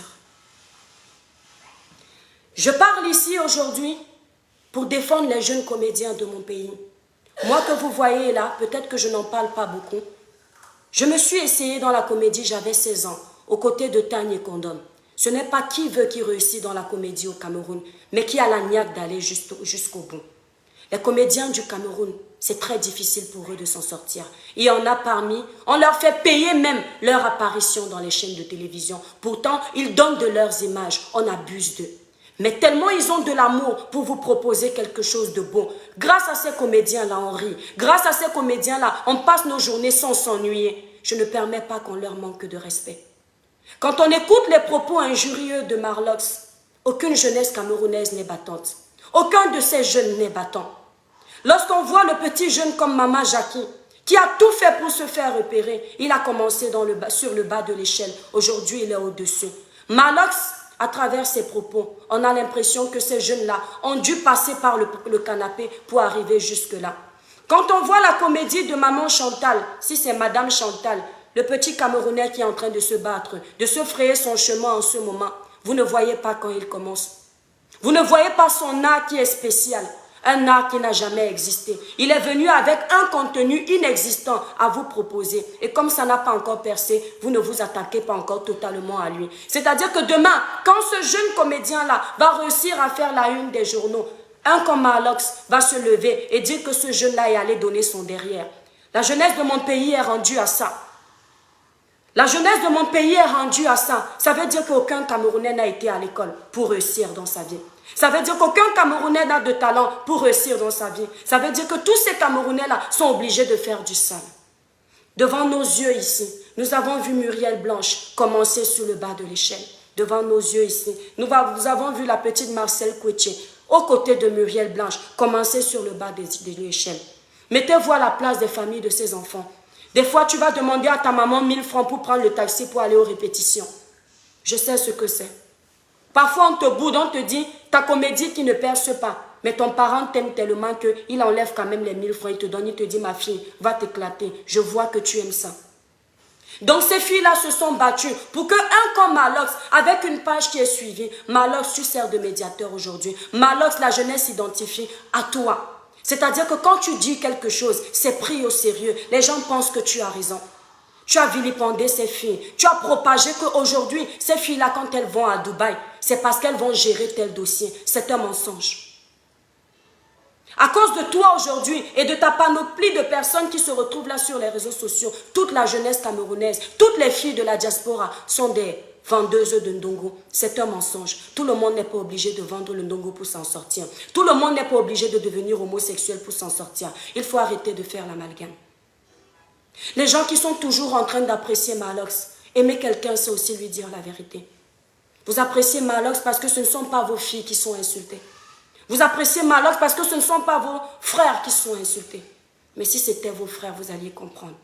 Je parle ici aujourd'hui pour défendre les jeunes comédiens de mon pays. Moi que vous voyez là, peut-être que je n'en parle pas beaucoup. Je me suis essayée dans la comédie, j'avais 16 ans, aux côtés de Tanya Kondom. Ce n'est pas qui veut qui réussit dans la comédie au Cameroun, mais qui a la niaque d'aller jusqu'au bout. Les comédiens du Cameroun, c'est très difficile pour eux de s'en sortir. Il y en a parmi, on leur fait payer même leur apparition dans les chaînes de télévision. Pourtant, ils donnent de leurs images, on abuse d'eux. Mais tellement ils ont de l'amour pour vous proposer quelque chose de bon. Grâce à ces comédiens-là, on rit. Grâce à ces comédiens-là, on passe nos journées sans s'ennuyer. Je ne permets pas qu'on leur manque de respect. Quand on écoute les propos injurieux de Marlox, aucune jeunesse camerounaise n'est battante. Aucun de ces jeunes n'est battant. Lorsqu'on voit le petit jeune comme Mama Jackie, qui a tout fait pour se faire repérer, il a commencé sur le bas de l'échelle. Aujourd'hui, il est au-dessus. Marlox, à travers ses propos, on a l'impression que ces jeunes-là ont dû passer par le canapé pour arriver jusque-là. Quand on voit la comédie de Maman Chantal, si c'est Madame Chantal, le petit Camerounais qui est en train de se battre, de se frayer son chemin en ce moment, vous ne voyez pas quand il commence. Vous ne voyez pas son art qui est spécial, un art qui n'a jamais existé. Il est venu avec un contenu inexistant à vous proposer. Et comme ça n'a pas encore percé, vous ne vous attaquez pas encore totalement à lui. C'est-à-dire que demain, quand ce jeune comédien-là va réussir à faire la une des journaux, un comme Marlox va se lever et dire que ce jeune-là est allé donner son derrière. La jeunesse de mon pays est rendue à ça. La jeunesse de mon pays est rendue à ça. Ça veut dire qu'aucun Camerounais n'a été à l'école pour réussir dans sa vie. Ça veut dire qu'aucun Camerounais n'a de talent pour réussir dans sa vie. Ça veut dire que tous ces Camerounais-là sont obligés de faire du sale. Devant nos yeux ici, nous avons vu Muriel Blanche commencer sur le bas de l'échelle. Devant nos yeux ici, nous avons vu la petite Marcel Kouetché, aux côtés de Muriel Blanche, commencer sur le bas de l'échelle. Mettez-vous à la place des familles de ces enfants. Des fois, tu vas demander à ta maman 1000 francs pour prendre le taxi pour aller aux répétitions. Je sais ce que c'est. Parfois, on te boude, on te dit, ta comédie qui ne perce pas. Mais ton parent t'aime tellement qu'il enlève quand même les 1000 francs. Il te donne, il te dit, ma fille, va t'éclater. Je vois que tu aimes ça. Donc, ces filles-là se sont battues pour qu'un comme Marlox, avec une page qui est suivie, Marlox, tu sers de médiateur aujourd'hui. Marlox, la jeunesse s'identifie à toi. C'est-à-dire que quand tu dis quelque chose, c'est pris au sérieux. Les gens pensent que tu as raison. Tu as vilipendé ces filles. Tu as propagé qu'aujourd'hui, ces filles-là, quand elles vont à Dubaï, c'est parce qu'elles vont gérer tel dossier. C'est un mensonge. À cause de toi aujourd'hui et de ta panoplie de personnes qui se retrouvent là sur les réseaux sociaux, toute la jeunesse camerounaise, toutes les filles de la diaspora sont des vendeuses de ndongo. C'est un mensonge. Tout le monde n'est pas obligé de vendre le ndongo pour s'en sortir. Tout le monde n'est pas obligé de devenir homosexuel pour s'en sortir. Il faut arrêter de faire l'amalgame. Les gens qui sont toujours en train d'apprécier Marlox, aimer quelqu'un, c'est aussi lui dire la vérité. Vous appréciez Marlox parce que ce ne sont pas vos filles qui sont insultées. Vous appréciez Marlox parce que ce ne sont pas vos frères qui sont insultés. Mais si c'était vos frères, vous alliez comprendre.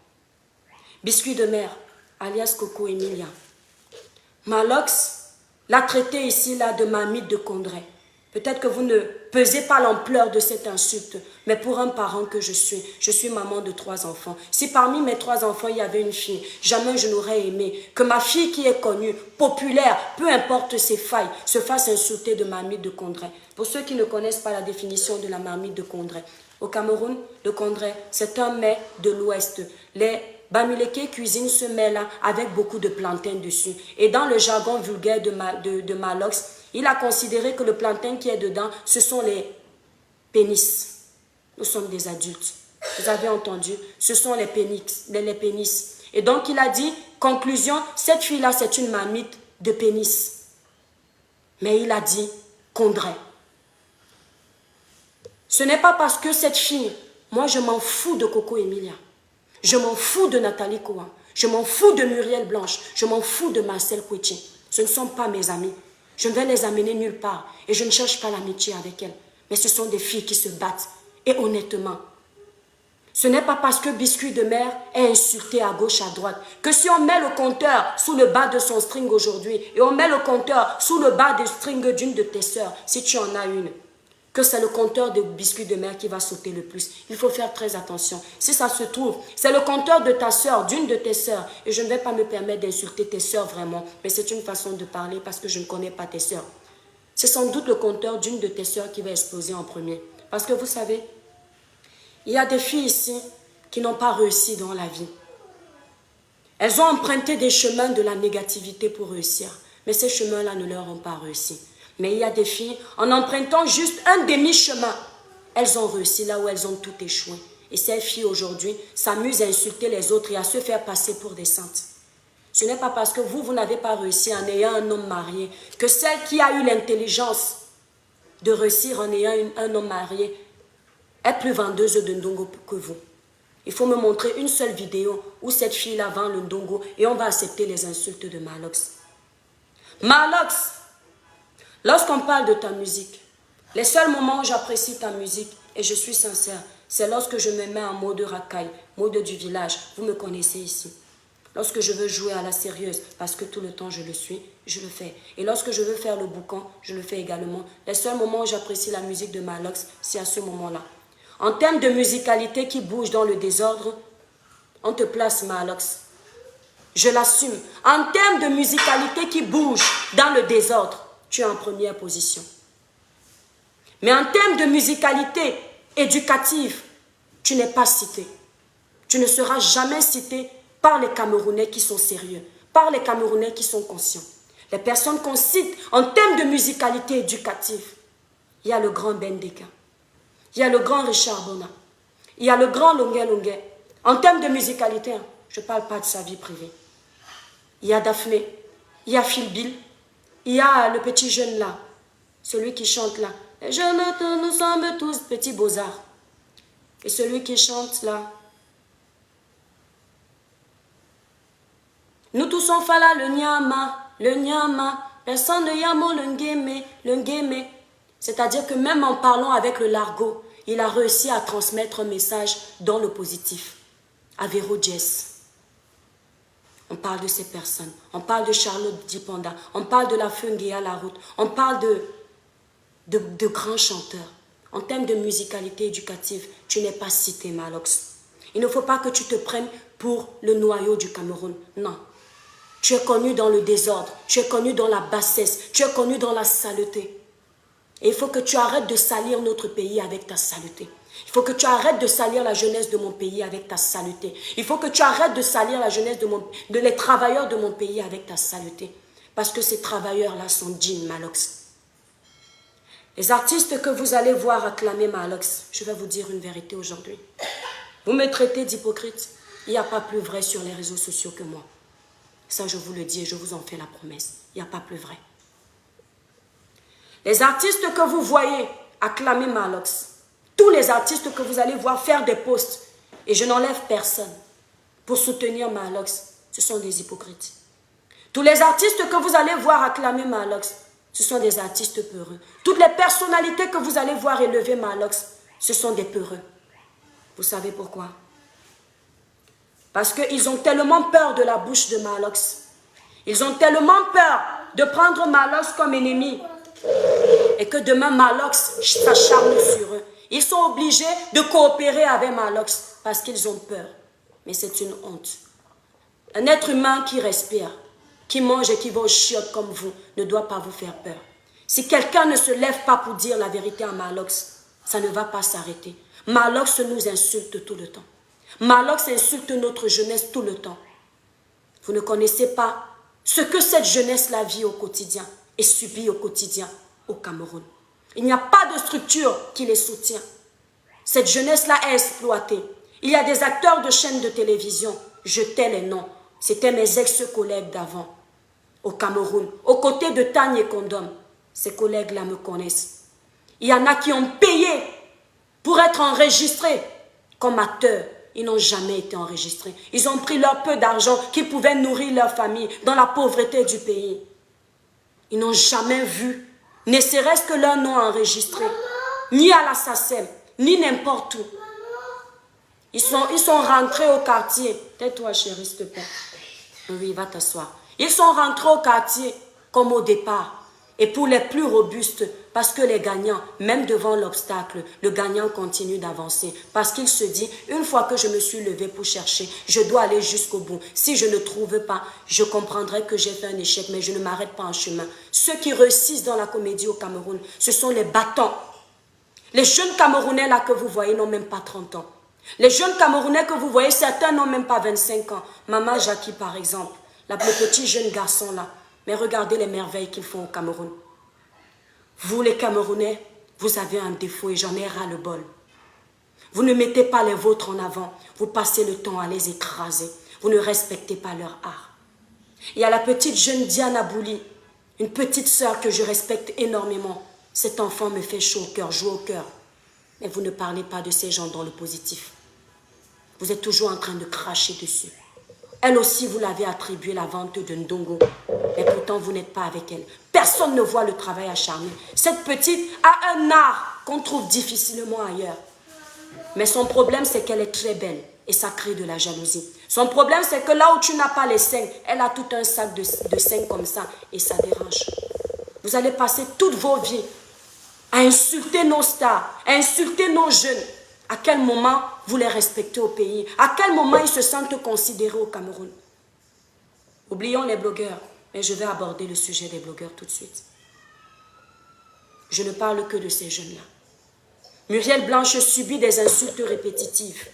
Biscuit de mer, alias Coco Emilia. Marlox l'a traité ici là de mamite de Condré. Peut-être que vous ne pesez pas l'ampleur de cette insulte, mais pour un parent que je suis maman de 3 enfants. Si parmi mes 3 enfants, il y avait une fille, jamais je n'aurais aimé que ma fille qui est connue, populaire, peu importe ses failles, se fasse insulter de mamite de Condré. Pour ceux qui ne connaissent pas la définition de la marmite de Condré, au Cameroun, le Condré, c'est un mets de l'Ouest. Les Bamileke cuisinent ce mets-là avec beaucoup de plantain dessus. Et dans le jargon vulgaire de Marlox, il a considéré que le plantain qui est dedans, ce sont les pénis. Nous sommes des adultes. Vous avez entendu? Ce sont les pénis. Et donc il a dit, conclusion, cette fille-là, c'est une marmite de pénis. Mais il a dit Condré. Ce n'est pas parce que cette fille, moi je m'en fous de Coco Emilia. Je m'en fous de Nathalie Koua. Je m'en fous de Muriel Blanche. Je m'en fous de Marcel Kouetché. Ce ne sont pas mes amis. Je ne vais les amener nulle part. Et je ne cherche pas l'amitié avec elles. Mais ce sont des filles qui se battent. Et honnêtement, ce n'est pas parce que Biscuit de mer est insulté à gauche, à droite, que si on met le compteur sous le bas de son string aujourd'hui, et on met le compteur sous le bas du string d'une de tes sœurs, si tu en as une, que c'est le compteur de Biscuit de mer qui va sauter le plus. Il faut faire très attention. Si ça se trouve, c'est le compteur de ta sœur, d'une de tes sœurs, et je ne vais pas me permettre d'insulter tes sœurs vraiment, mais c'est une façon de parler parce que je ne connais pas tes sœurs. C'est sans doute le compteur d'une de tes sœurs qui va exploser en premier. Parce que vous savez, il y a des filles ici qui n'ont pas réussi dans la vie. Elles ont emprunté des chemins de la négativité pour réussir, mais ces chemins-là ne leur ont pas réussi. Mais il y a des filles, en empruntant juste un demi-chemin, elles ont réussi là où elles ont tout échoué. Et ces filles aujourd'hui s'amusent à insulter les autres et à se faire passer pour des saintes. Ce n'est pas parce que vous n'avez pas réussi en ayant un homme marié que celle qui a eu l'intelligence de réussir en ayant un homme marié est plus vendeuse de ndongo que vous. Il faut me montrer une seule vidéo où cette fille-là vend le ndongo et on va accepter les insultes de Marlox. Marlox, lorsqu'on parle de ta musique, les seuls moments où j'apprécie ta musique, et je suis sincère, c'est lorsque je me mets en mode racaille, mode du village. Vous me connaissez ici. Lorsque je veux jouer à la sérieuse, parce que tout le temps je le suis, je le fais. Et lorsque je veux faire le boucan, je le fais également. Les seuls moments où j'apprécie la musique de Marlox, c'est à ce moment-là. En termes de musicalité qui bouge dans le désordre, on te place Mahalox. Je l'assume. En termes de musicalité qui bouge dans le désordre, tu es en première position. Mais en termes de musicalité éducative, tu n'es pas cité. Tu ne seras jamais cité par les Camerounais qui sont sérieux, par les Camerounais qui sont conscients. Les personnes qu'on cite en termes de musicalité éducative, il y a le grand Ben Deka, il y a le grand Richard Bona, il y a le grand Longuet Longuet. En termes de musicalité, je ne parle pas de sa vie privée. Il y a Daphné, il y a Philbill, il y a le petit jeune là, celui qui chante là. Les jeunes, nous sommes tous petits beaux-arts. Et celui qui chante là. Nous tous on fait là le nyama, personne ne yamo le ngeme. C'est-à-dire que même en parlant avec le largo, il a réussi à transmettre un message dans le positif. Avéro Jess. On parle de ces personnes. On parle de Charlotte Dipanda. On parle de la Fungue à la route. On parle de grands chanteurs. En termes de musicalité éducative, tu n'es pas cité, Mahalox. Il ne faut pas que tu te prennes pour le noyau du Cameroun. Non. Tu es connu dans le désordre. Tu es connu dans la bassesse. Tu es connu dans la saleté. Et il faut que tu arrêtes de salir notre pays avec ta saleté. Il faut que tu arrêtes de salir la jeunesse de mon pays avec ta saleté. Il faut que tu arrêtes de salir la jeunesse de les travailleurs de mon pays avec ta saleté. Parce que ces travailleurs-là sont dignes, Mahalox. Les artistes que vous allez voir acclamer Mahalox, je vais vous dire une vérité aujourd'hui. Vous me traitez d'hypocrite. Il n'y a pas plus vrai sur les réseaux sociaux que moi. Ça, je vous le dis et je vous en fais la promesse. Il n'y a pas plus vrai. Les artistes que vous voyez acclamer Mahalox, tous les artistes que vous allez voir faire des posts, et je n'enlève personne, pour soutenir Mahalox, ce sont des hypocrites. Tous les artistes que vous allez voir acclamer Mahalox, ce sont des artistes peureux. Toutes les personnalités que vous allez voir élever Mahalox, ce sont des peureux. Vous savez pourquoi? Parce qu'ils ont tellement peur de la bouche de Mahalox. Ils ont tellement peur de prendre Mahalox comme ennemi. Et que demain Mahalox s'acharne sur eux. Ils sont obligés de coopérer avec Mahalox parce qu'ils ont peur. Mais c'est une honte. Un être humain qui respire, qui mange et qui va aux chiottes comme vous, ne doit pas vous faire peur. Si quelqu'un ne se lève pas pour dire la vérité à Mahalox, ça ne va pas s'arrêter. Mahalox nous insulte tout le temps. Mahalox insulte notre jeunesse tout le temps. Vous ne connaissez pas ce que cette jeunesse-là vit au quotidien et subit au quotidien au Cameroun. Il n'y a pas de structure qui les soutient. Cette jeunesse-là est exploitée. Il y a des acteurs de chaînes de télévision, je tais les noms. C'était mes ex-collègues d'avant, au Cameroun, aux côtés de Tanya Kondom. Ces collègues-là me connaissent. Il y en a qui ont payé pour être enregistrés comme acteurs. Ils n'ont jamais été enregistrés. Ils ont pris leur peu d'argent qui pouvait nourrir leur famille dans la pauvreté du pays. Ils n'ont jamais vu, ne serait-ce que leur nom enregistré, ni à la SACEM, ni n'importe où. Ils sont rentrés au quartier. Tais-toi chérie, s'il te plaît. Oui, va t'asseoir. Ils sont rentrés au quartier comme au départ. Et pour les plus robustes, parce que les gagnants, même devant l'obstacle, le gagnant continue d'avancer. Parce qu'il se dit, une fois que je me suis levé pour chercher, je dois aller jusqu'au bout. Si je ne trouve pas, je comprendrai que j'ai fait un échec, mais je ne m'arrête pas en chemin. Ceux qui réussissent dans la comédie au Cameroun, ce sont les battants. Les jeunes Camerounais là que vous voyez n'ont même pas 30 ans. Les jeunes Camerounais que vous voyez, certains n'ont même pas 25 ans. Maman Jackie par exemple, le petit jeune garçon là. Mais regardez les merveilles qu'ils font au Cameroun. Vous les Camerounais, vous avez un défaut et j'en ai ras le bol. Vous ne mettez pas les vôtres en avant. Vous passez le temps à les écraser. Vous ne respectez pas leur art. Il y a la petite jeune Diana Bouli, une petite sœur que je respecte énormément. Cet enfant me fait chaud au cœur, joue au cœur. Mais vous ne parlez pas de ces gens dans le positif. Vous êtes toujours en train de cracher dessus. Elle aussi, vous l'avez attribué la vente de Ndongo. Mais pourtant, vous n'êtes pas avec elle. Personne ne voit le travail acharné. Cette petite a un art qu'on trouve difficilement ailleurs. Mais son problème, c'est qu'elle est très belle. Et ça crée de la jalousie. Son problème, c'est que là où tu n'as pas les seins, elle a tout un sac de seins comme ça. Et ça dérange. Vous allez passer toutes vos vies à insulter nos stars, à insulter nos jeunes, À quel moment vous les respectez au pays? À quel moment ils se sentent considérés au Cameroun? Oublions les blogueurs, mais je vais aborder le sujet des blogueurs tout de suite. Je ne parle que de ces jeunes-là. Muriel Blanche subit des insultes répétitives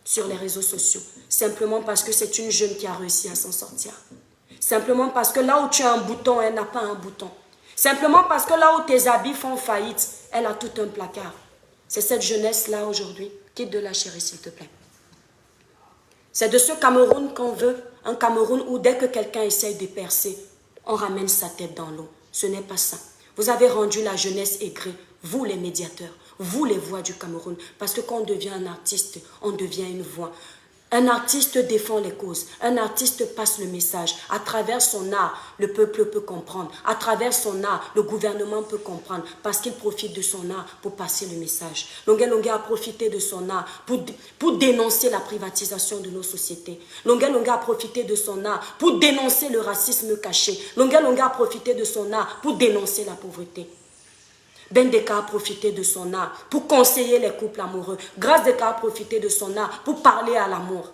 sur les réseaux sociaux, simplement parce que c'est une jeune qui a réussi à s'en sortir. Simplement parce que là où tu as un bouton, elle n'a pas un bouton. Simplement parce que là où tes habits font faillite, elle a tout un placard. C'est cette jeunesse-là aujourd'hui. Quitte de la chérie, s'il te plaît. C'est de ce Cameroun qu'on veut, un Cameroun où dès que quelqu'un essaye de percer, on ramène sa tête dans l'eau. Ce n'est pas ça. Vous avez rendu la jeunesse aigrie, vous les médiateurs, vous les voix du Cameroun. Parce que quand on devient un artiste, on devient une voix. Un artiste défend les causes, un artiste passe le message. À travers son art, le peuple peut comprendre. À travers son art, le gouvernement peut comprendre parce qu'il profite de son art pour passer le message. Longuet Longuet a profité de son art pour dénoncer la privatisation de nos sociétés. Longuet Longuet a profité de son art pour dénoncer le racisme caché. Longuet Longuet a profité de son art pour dénoncer la pauvreté. Ben Deka a profité de son art pour conseiller les couples amoureux. Grâce Deka a profité de son art pour parler à l'amour.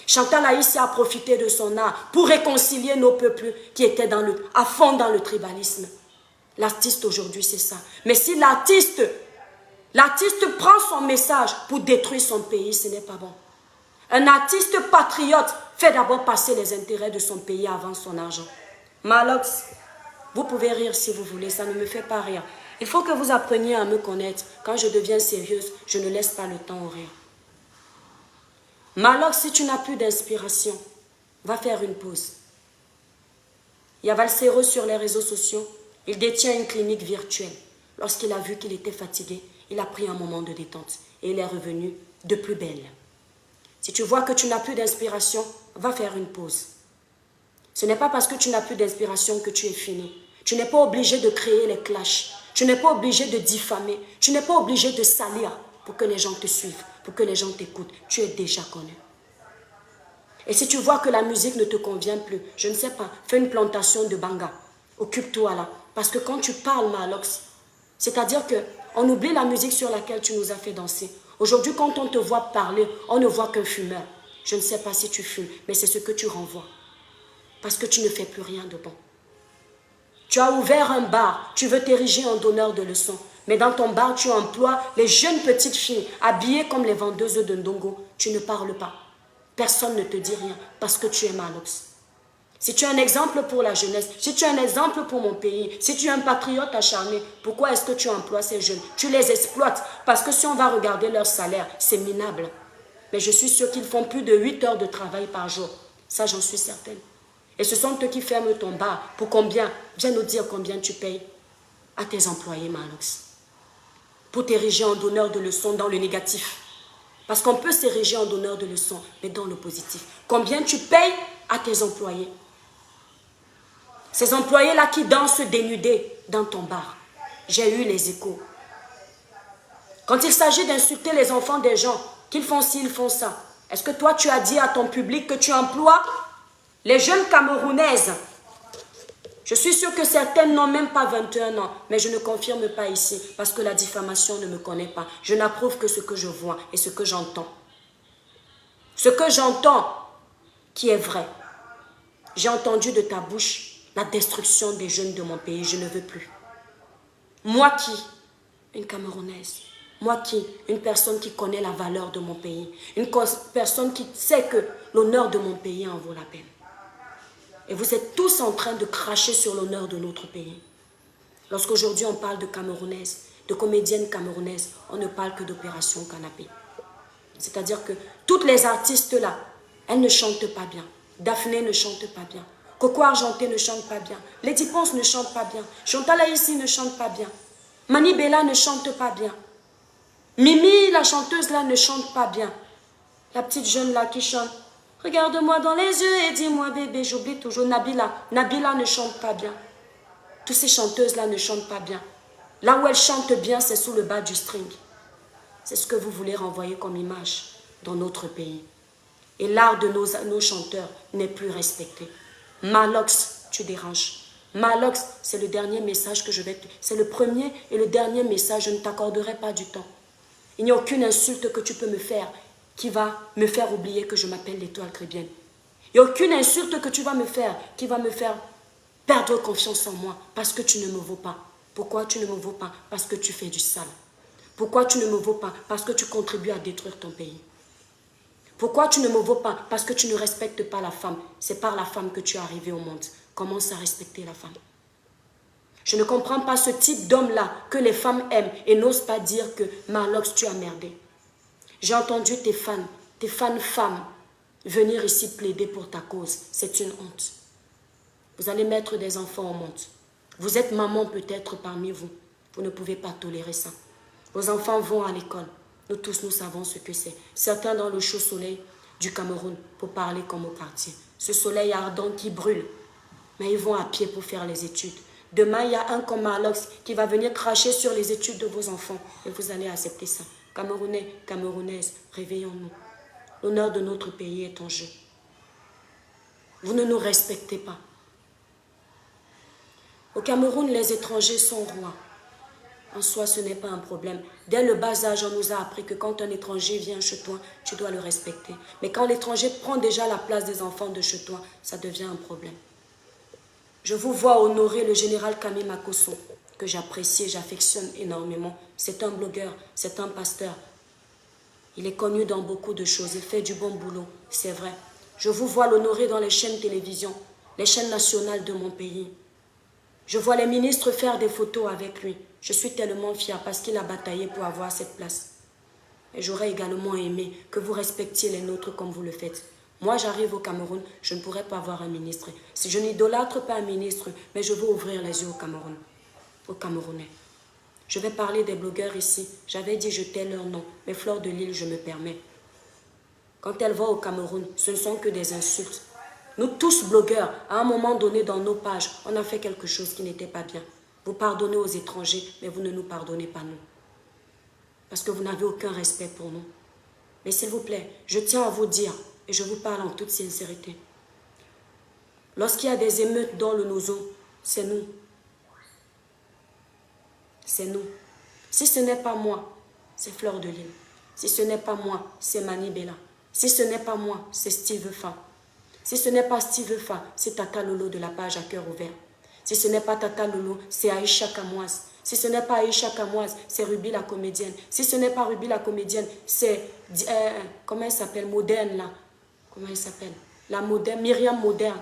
Chantal Aïssi a profité de son art pour réconcilier nos peuples qui étaient à fond dans le tribalisme. L'artiste aujourd'hui, c'est ça. Mais si l'artiste prend son message pour détruire son pays, ce n'est pas bon. Un artiste patriote fait d'abord passer les intérêts de son pays avant son argent. Malox, vous pouvez rire si vous voulez, ça ne me fait pas rire. Il faut que vous appreniez à me connaître. Quand je deviens sérieuse, je ne laisse pas le temps au rire. Malox, si tu n'as plus d'inspiration, va faire une pause. Il y a Valsero sur les réseaux sociaux. Il détient une clinique virtuelle. Lorsqu'il a vu qu'il était fatigué, il a pris un moment de détente et il est revenu de plus belle. Si tu vois que tu n'as plus d'inspiration, va faire une pause. Ce n'est pas parce que tu n'as plus d'inspiration que tu es fini. Tu n'es pas obligé de créer les clashs. Tu n'es pas obligé de diffamer. Tu n'es pas obligé de salir pour que les gens te suivent, pour que les gens t'écoutent. Tu es déjà connu. Et si tu vois que la musique ne te convient plus, je ne sais pas, fais une plantation de banga. Occupe-toi là. Parce que quand tu parles, Malox, c'est-à-dire qu'on oublie la musique sur laquelle tu nous as fait danser. Aujourd'hui, quand on te voit parler, on ne voit qu'un fumeur. Je ne sais pas si tu fumes, mais c'est ce que tu renvoies. Parce que tu ne fais plus rien de bon. Tu as ouvert un bar, tu veux t'ériger en donneur de leçons. Mais dans ton bar, tu emploies les jeunes petites filles habillées comme les vendeuses de ndongo. Tu ne parles pas. Personne ne te dit rien parce que tu es Malox. Si tu es un exemple pour la jeunesse, si tu es un exemple pour mon pays, si tu es un patriote acharné, pourquoi est-ce que tu emploies ces jeunes? Tu les exploites parce que si on va regarder leur salaire, c'est minable. Mais je suis sûre qu'ils font plus de 8 heures de travail par jour. Ça, j'en suis certaine. Et ce sont eux qui ferment ton bar. Pour combien? Viens nous dire combien tu payes à tes employés, Malox. Pour t'ériger en donneur de leçons dans le négatif. Parce qu'on peut s'ériger en donneur de leçons, mais dans le positif. Combien tu payes à tes employés? Ces employés-là qui dansent dénudés dans ton bar. J'ai eu les échos. Quand il s'agit d'insulter les enfants des gens, qu'ils font ci, ils font ça. Est-ce que toi, tu as dit à ton public que tu emploies les jeunes Camerounaises? Je suis sûre que certaines n'ont même pas 21 ans, mais je ne confirme pas ici, parce que la diffamation ne me connaît pas. Je n'approuve que ce que je vois et ce que j'entends. Ce que j'entends qui est vrai. J'ai entendu de ta bouche la destruction des jeunes de mon pays, je ne veux plus. Moi qui, une Camerounaise, moi qui, une personne qui connaît la valeur de mon pays, une personne qui sait que l'honneur de mon pays en vaut la peine. Et vous êtes tous en train de cracher sur l'honneur de notre pays. Lorsqu'aujourd'hui on parle de Camerounaises, de comédiennes camerounaises, on ne parle que d'opération canapé. C'est-à-dire que toutes les artistes là, elles ne chantent pas bien. Daphné ne chante pas bien. Coco Argenté ne chante pas bien. Lady Ponce ne chante pas bien. Chantal Aïssi ne chante pas bien. Mani Bella ne chante pas bien. Mimi, la chanteuse là, ne chante pas bien. La petite jeune là qui chante. Regarde-moi dans les yeux et dis-moi bébé, j'oublie toujours Nabila. Nabila ne chante pas bien. Toutes ces chanteuses-là ne chantent pas bien. Là où elles chantent bien, c'est sous le bas du string. C'est ce que vous voulez renvoyer comme image dans notre pays. Et l'art de nos chanteurs n'est plus respecté. Malox, tu déranges. Malox, c'est le dernier message que je vais te... C'est le premier et le dernier message, je ne t'accorderai pas du temps. Il n'y a aucune insulte que tu peux me faire qui va me faire oublier que je m'appelle l'Étoile Chrétienne. Il n'y a aucune insulte que tu vas me faire qui va me faire perdre confiance en moi parce que tu ne me vaux pas. Pourquoi tu ne me vaux pas? Parce que tu fais du sale. Pourquoi tu ne me vaux pas? Parce que tu contribues à détruire ton pays. Pourquoi tu ne me vaux pas? Parce que tu ne respectes pas la femme. C'est par la femme que tu es arrivé au monde. Commence à respecter la femme. Je ne comprends pas ce type d'homme-là que les femmes aiment et n'osent pas dire que Marlox, tu as merdé. J'ai entendu tes fans femmes, venir ici plaider pour ta cause. C'est une honte. Vous allez mettre des enfants au monde. Vous êtes maman peut-être parmi vous. Vous ne pouvez pas tolérer ça. Vos enfants vont à l'école. Nous tous, nous savons ce que c'est. Certains dans le chaud soleil du Cameroun pour parler comme au quartier. Ce soleil ardent qui brûle. Mais ils vont à pied pour faire les études. Demain, il y a un comme Marlox qui va venir cracher sur les études de vos enfants. Et vous allez accepter ça. Camerounais, Camerounaises, réveillons-nous. L'honneur de notre pays est en jeu. Vous ne nous respectez pas. Au Cameroun, les étrangers sont rois. En soi, ce n'est pas un problème. Dès le bas âge, on nous a appris que quand un étranger vient chez toi, tu dois le respecter. Mais quand l'étranger prend déjà la place des enfants de chez toi, ça devient un problème. Je vous vois honorer le général Camille Makosso, que j'apprécie et j'affectionne énormément. C'est un blogueur, c'est un pasteur. Il est connu dans beaucoup de choses, il fait du bon boulot, c'est vrai. Je vous vois l'honorer dans les chaînes télévision, les chaînes nationales de mon pays. Je vois les ministres faire des photos avec lui. Je suis tellement fière parce qu'il a bataillé pour avoir cette place. Et j'aurais également aimé que vous respectiez les nôtres comme vous le faites. Moi, j'arrive au Cameroun, je ne pourrais pas avoir un ministre. Si je n'idolâtre pas un ministre, mais je veux ouvrir les yeux au Cameroun, aux Camerounais. Je vais parler des blogueurs ici. J'avais dit je tais leur nom, mais Fleur de Lille, je me permets. Quand elle va au Cameroun, ce ne sont que des insultes. Nous tous blogueurs, à un moment donné dans nos pages, on a fait quelque chose qui n'était pas bien. Vous pardonnez aux étrangers, mais vous ne nous pardonnez pas nous. Parce que vous n'avez aucun respect pour nous. Mais s'il vous plaît, je tiens à vous dire, et je vous parle en toute sincérité. Lorsqu'il y a des émeutes dans le Nozo, c'est nous. C'est nous. Si ce n'est pas moi, c'est Fleur de Lille. Si ce n'est pas moi, c'est Mani Bella. Si ce n'est pas moi, c'est Steve Fa. Si ce n'est pas Steve Fa, c'est Tata Lolo de la page à cœur ouvert. Si ce n'est pas Tata Lolo, c'est Aïcha Kamoise. Si ce n'est pas Aïcha Kamoise, c'est Ruby la comédienne. Si ce n'est pas Ruby la comédienne, c'est... comment elle s'appelle? Moderne là. Comment elle s'appelle? La moderne, Myriam Moderne.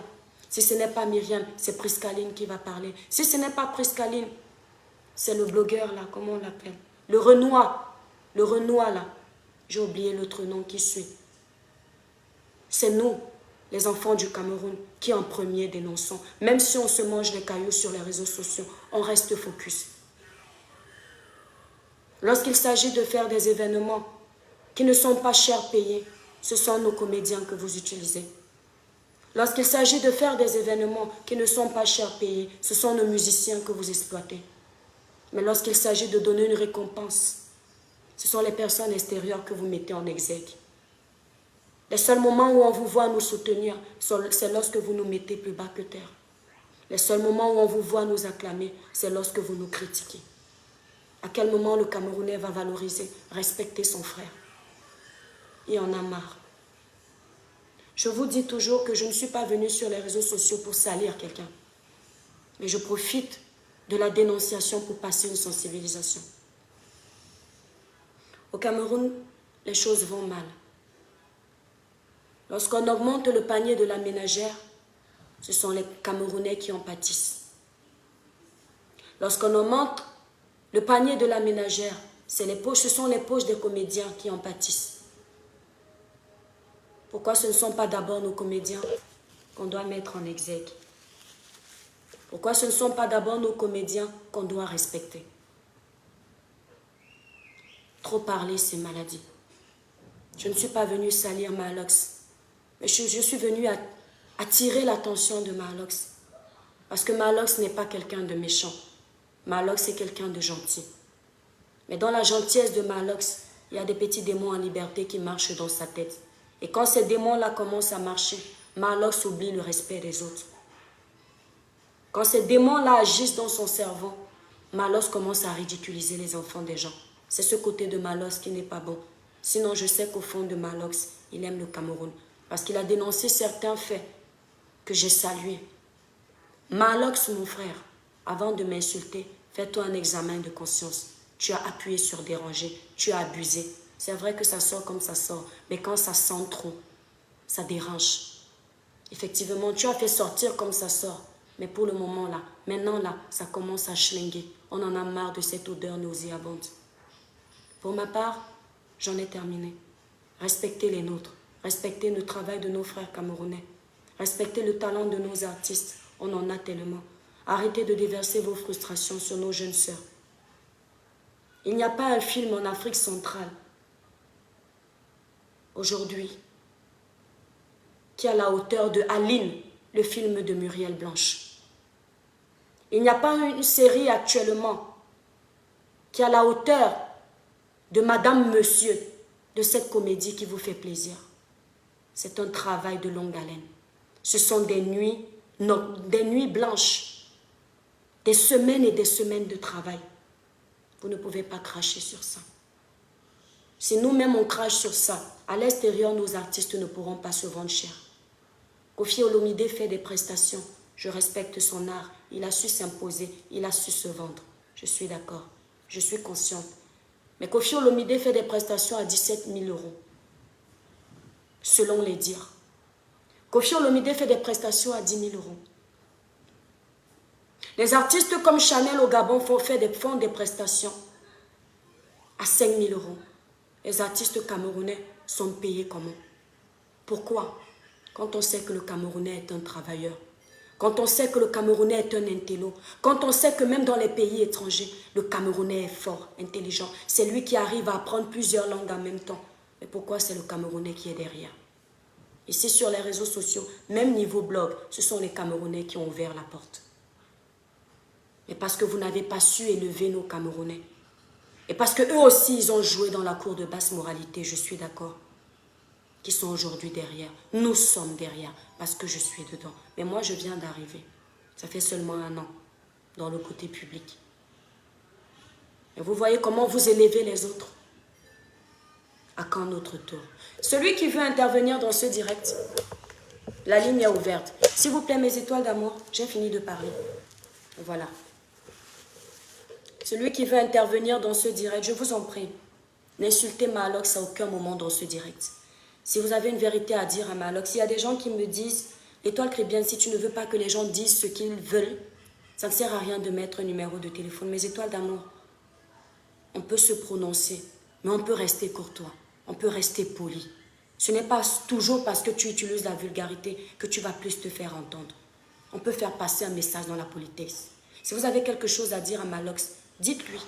Si ce n'est pas Myriam, c'est Priscaline qui va parler. Si ce n'est pas Priscaline, c'est le blogueur là, comment on l'appelle? Le Renoir. Le Renoir là. J'ai oublié l'autre nom qui suit. C'est nous, les enfants du Cameroun, qui en premier dénonçons. Même si on se mange les cailloux sur les réseaux sociaux, on reste focus. Lorsqu'il s'agit de faire des événements qui ne sont pas chers payés, ce sont nos comédiens que vous utilisez. Lorsqu'il s'agit de faire des événements qui ne sont pas chers payés, ce sont nos musiciens que vous exploitez. Mais lorsqu'il s'agit de donner une récompense, ce sont les personnes extérieures que vous mettez en exergue. Les seuls moments où on vous voit nous soutenir, c'est lorsque vous nous mettez plus bas que terre. Les seuls moments où on vous voit nous acclamer, c'est lorsque vous nous critiquez. À quel moment le Camerounais va valoriser, respecter son frère? Il en a marre. Je vous dis toujours que je ne suis pas venue sur les réseaux sociaux pour salir quelqu'un. Mais je profite de la dénonciation pour passer une sensibilisation. Au Cameroun, les choses vont mal. Lorsqu'on augmente le panier de la ménagère, ce sont les Camerounais qui en pâtissent. Lorsqu'on augmente le panier de la ménagère, ce sont les poches des comédiens qui en pâtissent. Pourquoi ce ne sont pas d'abord nos comédiens qu'on doit mettre en exergue? Pourquoi ce ne sont pas d'abord nos comédiens qu'on doit respecter? Trop parler, c'est maladie. Je ne suis pas venue salir Marlox, mais je suis venue attirer l'attention de Marlox. Parce que Marlox n'est pas quelqu'un de méchant. Marlox est quelqu'un de gentil. Mais dans la gentillesse de Marlox, il y a des petits démons en liberté qui marchent dans sa tête. Et quand ces démons-là commencent à marcher, Marlox oublie le respect des autres. Quand ces démons-là agissent dans son cerveau, Marlox commence à ridiculiser les enfants des gens. C'est ce côté de Malox qui n'est pas bon. Sinon, je sais qu'au fond de Malox, il aime le Cameroun. Parce qu'il a dénoncé certains faits que j'ai salués. Malox, mon frère, avant de m'insulter, fais-toi un examen de conscience. Tu as appuyé sur déranger, tu as abusé. C'est vrai que ça sort comme ça sort, mais quand ça sent trop, ça dérange. Effectivement, tu as fait sortir comme ça sort. Mais pour le moment là, maintenant là, ça commence à schlinguer. On en a marre de cette odeur nauséabonde. Pour ma part, j'en ai terminé. Respectez les nôtres. Respectez le travail de nos frères camerounais. Respectez le talent de nos artistes. On en a tellement. Arrêtez de déverser vos frustrations sur nos jeunes sœurs. Il n'y a pas un film en Afrique centrale aujourd'hui qui a la hauteur de Aline, le film de Muriel Blanche. Il n'y a pas une série actuellement qui a la hauteur de Madame Monsieur, de cette comédie qui vous fait plaisir. C'est un travail de longue haleine. Ce sont des nuits blanches, des semaines et des semaines de travail. Vous ne pouvez pas cracher sur ça. Si nous-mêmes on crache sur ça, à l'extérieur, nos artistes ne pourront pas se vendre cher. Koffi Olomide fait des prestations. Je respecte son art. Il a su s'imposer. Il a su se vendre. Je suis d'accord. Je suis consciente. Mais Koffi Olomide fait des prestations à 17 000 €. Selon les dires. Koffi Olomide fait des prestations à 10 000 €. Les artistes comme Chanel au Gabon font des prestations à 5 000 €. Les artistes camerounais sont payés comment? Pourquoi? Quand on sait que le Camerounais est un travailleur, quand on sait que le Camerounais est un intello, quand on sait que même dans les pays étrangers, le Camerounais est fort, intelligent, c'est lui qui arrive à apprendre plusieurs langues en même temps. Mais pourquoi c'est le Camerounais qui est derrière? Ici sur les réseaux sociaux, même niveau blog, ce sont les Camerounais qui ont ouvert la porte. Mais parce que vous n'avez pas su élever nos Camerounais. Et parce qu'eux aussi, ils ont joué dans la cour de basse moralité, je suis d'accord, qui sont aujourd'hui derrière. Nous sommes derrière, parce que je suis dedans. Mais moi, je viens d'arriver. Ça fait seulement 1 an, dans le côté public. Et vous voyez comment vous élevez les autres. À quand notre tour? Celui qui veut intervenir dans ce direct, la ligne est ouverte. S'il vous plaît, mes étoiles d'amour, j'ai fini de parler. Voilà. Celui qui veut intervenir dans ce direct, je vous en prie, n'insultez Malox à aucun moment dans ce direct. Si vous avez une vérité à dire à Malox, s'il y a des gens qui me disent, l'étoile chrétienne, si tu ne veux pas que les gens disent ce qu'ils veulent, ça ne sert à rien de mettre un numéro de téléphone. Mes étoiles d'amour, on peut se prononcer, mais on peut rester courtois, on peut rester poli. Ce n'est pas toujours parce que tu utilises la vulgarité que tu vas plus te faire entendre. On peut faire passer un message dans la politesse. Si vous avez quelque chose à dire à Malox, dites-lui,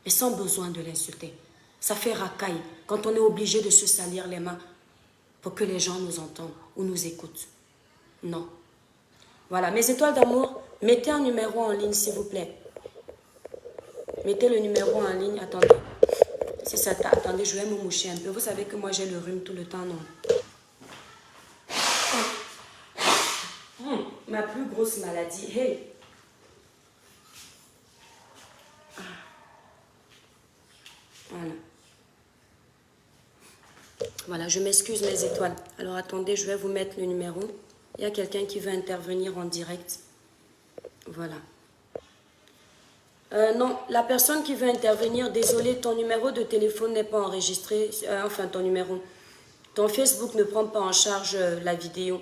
mais sans besoin de l'insulter. Ça fait racaille quand on est obligé de se salir les mains pour que les gens nous entendent ou nous écoutent. Non. Voilà, mes étoiles d'amour, mettez un numéro en ligne, s'il vous plaît. Mettez le numéro en ligne. Attendez. Si ça attendez, je vais me moucher un peu. Vous savez que moi, j'ai le rhume tout le temps, non? Ma plus grosse maladie. Hey! Voilà. Voilà, je m'excuse mes étoiles. Alors attendez, je vais vous mettre le numéro. Il y a quelqu'un qui veut intervenir en direct. Voilà. Non, la personne qui veut intervenir, désolé, ton numéro de téléphone n'est pas enregistré. Enfin, ton numéro. Ton Facebook ne prend pas en charge la vidéo.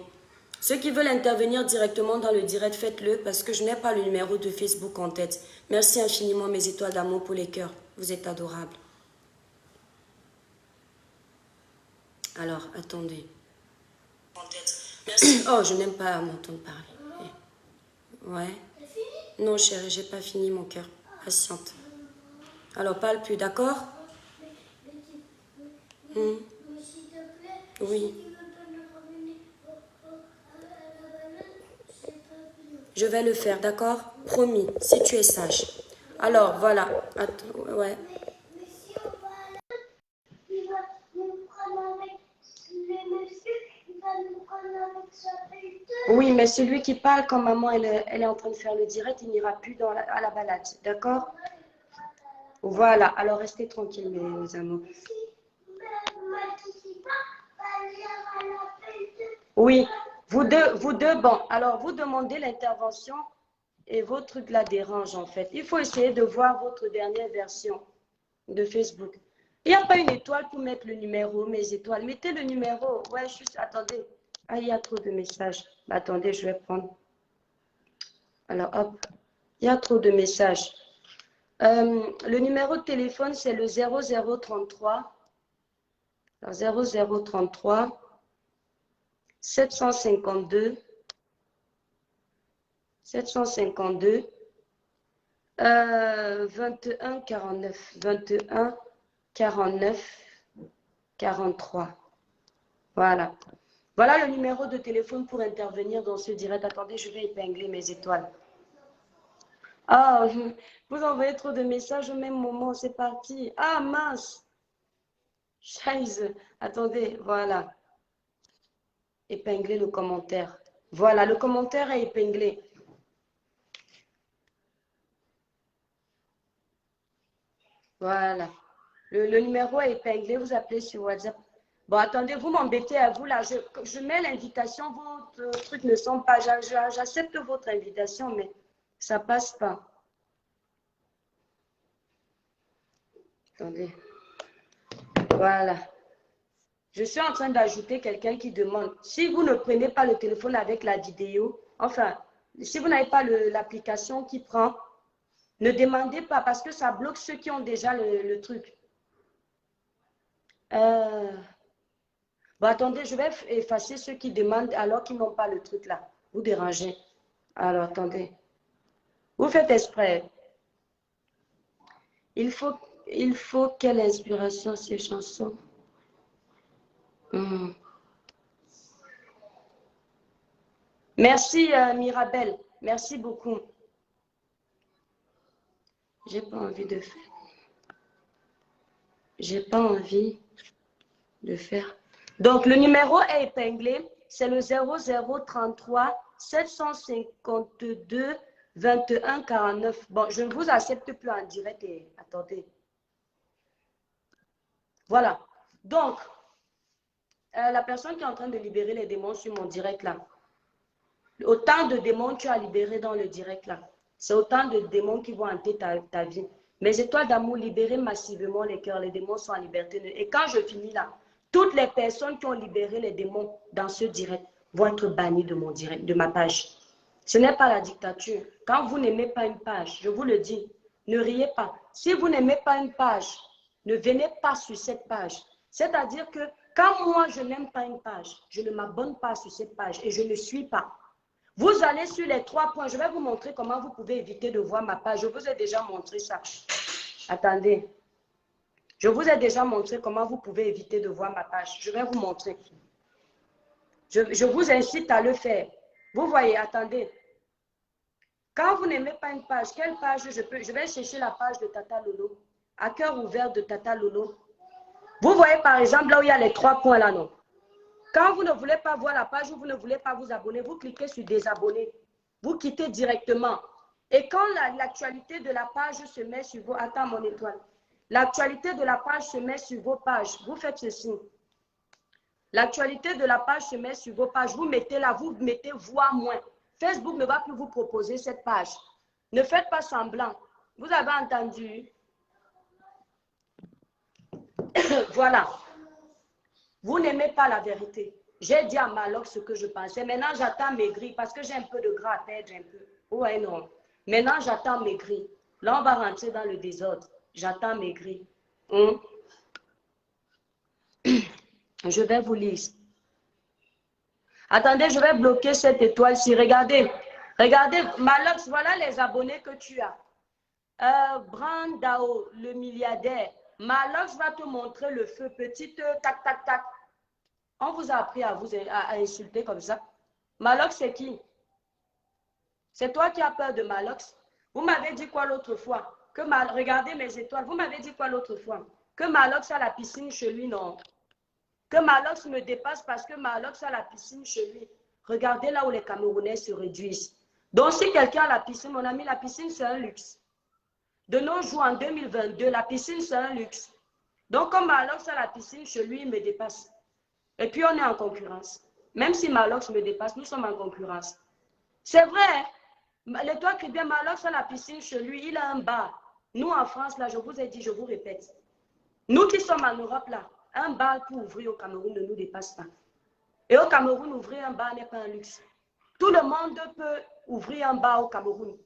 Ceux qui veulent intervenir directement dans le direct, faites-le parce que je n'ai pas le numéro de Facebook en tête. Merci infiniment mes étoiles d'amour pour les cœurs. Vous êtes adorables. Alors, attendez. Oh, je n'aime pas m'entendre parler. Ouais. Non, chérie, j'ai pas fini mon cœur. Patiente. Alors, parle plus, d'accord? Oui. Je vais le faire, d'accord? Promis, si tu es sage. Alors, voilà. Attends, ouais. Oui, mais celui qui parle quand maman elle est en train de faire le direct, il n'ira plus à la balade, d'accord? Voilà, alors restez tranquilles, mes amours. Oui, vous deux, bon, alors vous demandez l'intervention et vos trucs là dérangent en fait. Il faut essayer de voir votre dernière version de Facebook. Il n'y a pas une étoile pour mettre le numéro, mes étoiles. Mettez le numéro. Ouais, juste, attendez. Ah, il y a trop de messages. Bah, attendez, je vais prendre. Alors, hop. Il y a trop de messages. Le numéro de téléphone, c'est le 0033. Alors, 0033 752 21 49 21 49 43. Voilà. Voilà le numéro de téléphone pour intervenir dans ce direct. Attendez, je vais épingler mes étoiles. Ah, vous envoyez trop de messages au même moment. C'est parti. Ah, mince. Scheiße. Attendez, voilà. Épingler le commentaire. Voilà, le commentaire est épinglé. Voilà. Le numéro est épinglé. Vous appelez sur WhatsApp. Bon, attendez, vous m'embêtez à vous là. Je mets l'invitation. Vos trucs ne sont pas. J'accepte votre invitation, mais ça passe pas. Attendez. Voilà. Je suis en train d'ajouter quelqu'un qui demande. Si vous ne prenez pas le téléphone avec la vidéo, enfin, si vous n'avez pas l'application qui prend, ne demandez pas parce que ça bloque ceux qui ont déjà le truc. Bon, attendez, je vais effacer ceux qui demandent alors qu'ils n'ont pas le truc là. Vous dérangez. Alors, attendez. Vous faites exprès. Il faut quelle inspiration ces chansons? Merci Mirabelle. Merci beaucoup. J'ai pas envie de faire. J'ai pas envie de faire. Donc, le numéro est épinglé. C'est le 0033 752 21 49. Bon, je ne vous accepte plus en direct. Et attendez. Voilà. Donc, la personne qui est en train de libérer les démons sur mon direct là. Autant de démons que tu as libérés dans le direct là. C'est autant de démons qui vont hanter ta vie. Mes étoiles d'amour, libérez massivement les cœurs. Les démons sont en liberté. Et quand je finis là, toutes les personnes qui ont libéré les démons dans ce direct vont être bannies de mon direct, de ma page. Ce n'est pas la dictature. Quand vous n'aimez pas une page, je vous le dis, ne riez pas. Si vous n'aimez pas une page, ne venez pas sur cette page. C'est-à-dire que quand moi, je n'aime pas une page, je ne m'abonne pas sur cette page et je ne suis pas. Vous allez sur les 3 points. Je vais vous montrer comment vous pouvez éviter de voir ma page. Je vous ai déjà montré ça. Attendez. Je vous ai déjà montré comment vous pouvez éviter de voir ma page. Je vais vous montrer. Je vous incite à le faire. Vous voyez, attendez. Quand vous n'aimez pas une page, quelle page je vais chercher la page de Tata Lolo. À cœur ouvert de Tata Lolo. Vous voyez par exemple là où il y a les 3 points là, non? Quand vous ne voulez pas voir la page ou vous ne voulez pas vous abonner, vous cliquez sur désabonner. Vous quittez directement. Et quand l'actualité de la page se met sur vos... Attends mon étoile. L'actualité de la page se met sur vos pages. Vous faites ceci. L'actualité de la page se met sur vos pages. Vous mettez là, vous mettez voir moins. Facebook ne va plus vous proposer cette page. Ne faites pas semblant. Vous avez entendu? Voilà. Vous n'aimez pas la vérité. J'ai dit à Maloc ce que je pensais. Maintenant, j'attends mes grilles parce que j'ai un peu de gras à perdre. Un peu. Ouais, non. Maintenant, j'attends mes grilles. Là, on va rentrer dans le désordre. J'attends mes grilles. Je vais vous lire. Attendez, je vais bloquer cette étoile-ci. Regardez. Regardez, Malox, voilà les abonnés que tu as. Brandao, le milliardaire. Malox va te montrer le feu. Petite tac, tac, tac. On vous a appris à insulter comme ça. Malox, c'est qui? C'est toi qui as peur de Malox. Vous m'avez dit quoi l'autre fois? Regardez mes étoiles. Vous m'avez dit quoi l'autre fois? Que Malox a la piscine chez lui, non? Que Malox me dépasse parce que Malox a la piscine chez lui. Regardez là où les Camerounais se réduisent. Donc, si quelqu'un a la piscine, mon ami, la piscine, c'est un luxe. De nos jours, en 2022, la piscine, c'est un luxe. Donc, comme Malox a la piscine, chez lui, il me dépasse. Et puis, on est en concurrence. Même si Malox me dépasse, nous sommes en concurrence. C'est vrai, les toits qui bien Malox a la piscine chez lui, il a un bar. Nous, en France, là, je vous ai dit, je vous répète. Nous qui sommes en Europe, là, un bar pour ouvrir au Cameroun ne nous dépasse pas. Et au Cameroun, ouvrir un bar n'est pas un luxe. Tout le monde peut ouvrir un bar au Cameroun.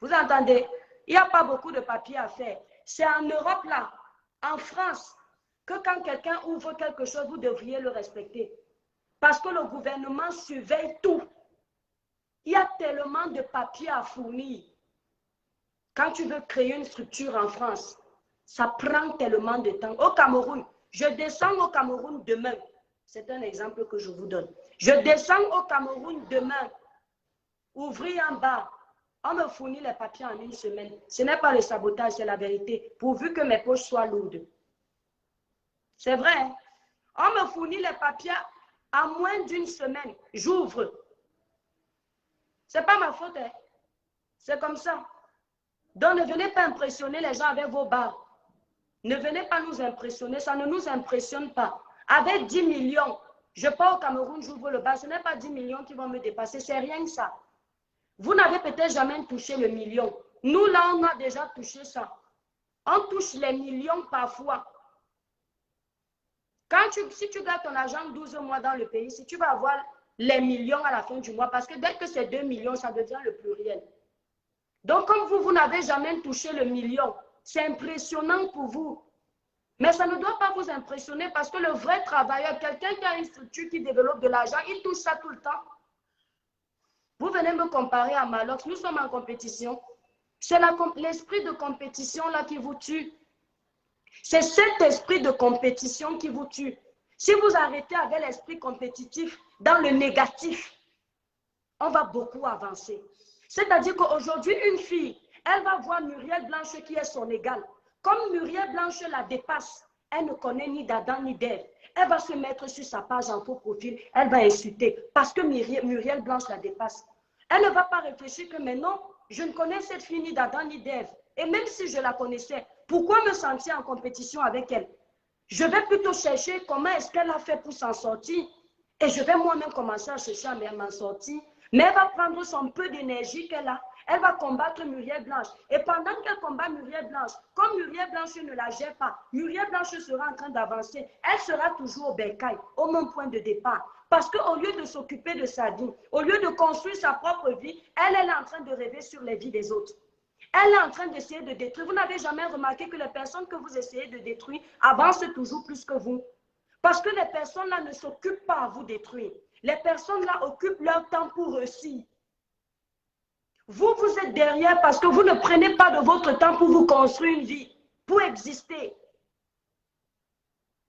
Vous entendez? Il n'y a pas beaucoup de papiers à faire. C'est en Europe, là, en France, que quand quelqu'un ouvre quelque chose, vous devriez le respecter. Parce que le gouvernement surveille tout. Il y a tellement de papiers à fournir. Quand tu veux créer une structure en France, ça prend tellement de temps. Au Cameroun, je descends au Cameroun demain. C'est un exemple que je vous donne. Je descends au Cameroun demain. Ouvrir un bar. On me fournit les papiers en une semaine. Ce n'est pas le sabotage, c'est la vérité. Pourvu que mes poches soient lourdes. C'est vrai. Hein? On me fournit les papiers en moins d'une semaine. J'ouvre. Ce n'est pas ma faute. Hein? C'est comme ça. Donc ne venez pas impressionner les gens avec vos bars. Ne venez pas nous impressionner. Ça ne nous impressionne pas. Avec 10 millions, je pars au Cameroun, j'ouvre le bar. Ce n'est pas 10 millions qui vont me dépasser. C'est rien que ça. Vous n'avez peut-être jamais touché le million. Nous, là, on a déjà touché ça. On touche les millions parfois. Si tu gardes ton argent 12 mois dans le pays, si tu vas avoir les millions à la fin du mois, parce que dès que c'est 2 millions, ça devient le pluriel. Donc, comme vous n'avez jamais touché le million, c'est impressionnant pour vous. Mais ça ne doit pas vous impressionner parce que le vrai travailleur, quelqu'un qui a une structure qui développe de l'argent, il touche ça tout le temps. Vous venez me comparer à Malox, nous sommes en compétition. C'est l'esprit de compétition là qui vous tue. C'est cet esprit de compétition qui vous tue. Si vous arrêtez avec l'esprit compétitif dans le négatif, on va beaucoup avancer. C'est-à-dire qu'aujourd'hui, une fille, elle va voir Muriel Blanche qui est son égale. Comme Muriel Blanche la dépasse, elle ne connaît ni d'Adam ni d'Ève. Elle va se mettre sur sa page en faux profil, elle va insulter parce que Muriel Blanche la dépasse. Elle ne va pas réfléchir que mais non, je ne connais cette fille ni d'Adam ni d'Ève. Et même si je la connaissais, pourquoi me sentir en compétition avec elle? Je vais plutôt chercher comment est-ce qu'elle a fait pour s'en sortir. Et je vais moi-même commencer à chercher à m'en sortir. Mais elle va prendre son peu d'énergie qu'elle a. Elle va combattre Muriel Blanche. Et pendant qu'elle combat Muriel Blanche, comme Muriel Blanche ne la gère pas, Muriel Blanche sera en train d'avancer. Elle sera toujours au bercail, au même point de départ. Parce qu'au lieu de s'occuper de sa vie, au lieu de construire sa propre vie, elle est en train de rêver sur les vies des autres. Elle est en train d'essayer de détruire. Vous n'avez jamais remarqué que les personnes que vous essayez de détruire avancent toujours plus que vous. Parce que les personnes-là ne s'occupent pas à vous détruire. Les personnes-là occupent leur temps pour réussir. Vous, vous êtes derrière parce que vous ne prenez pas de votre temps pour vous construire une vie, pour exister.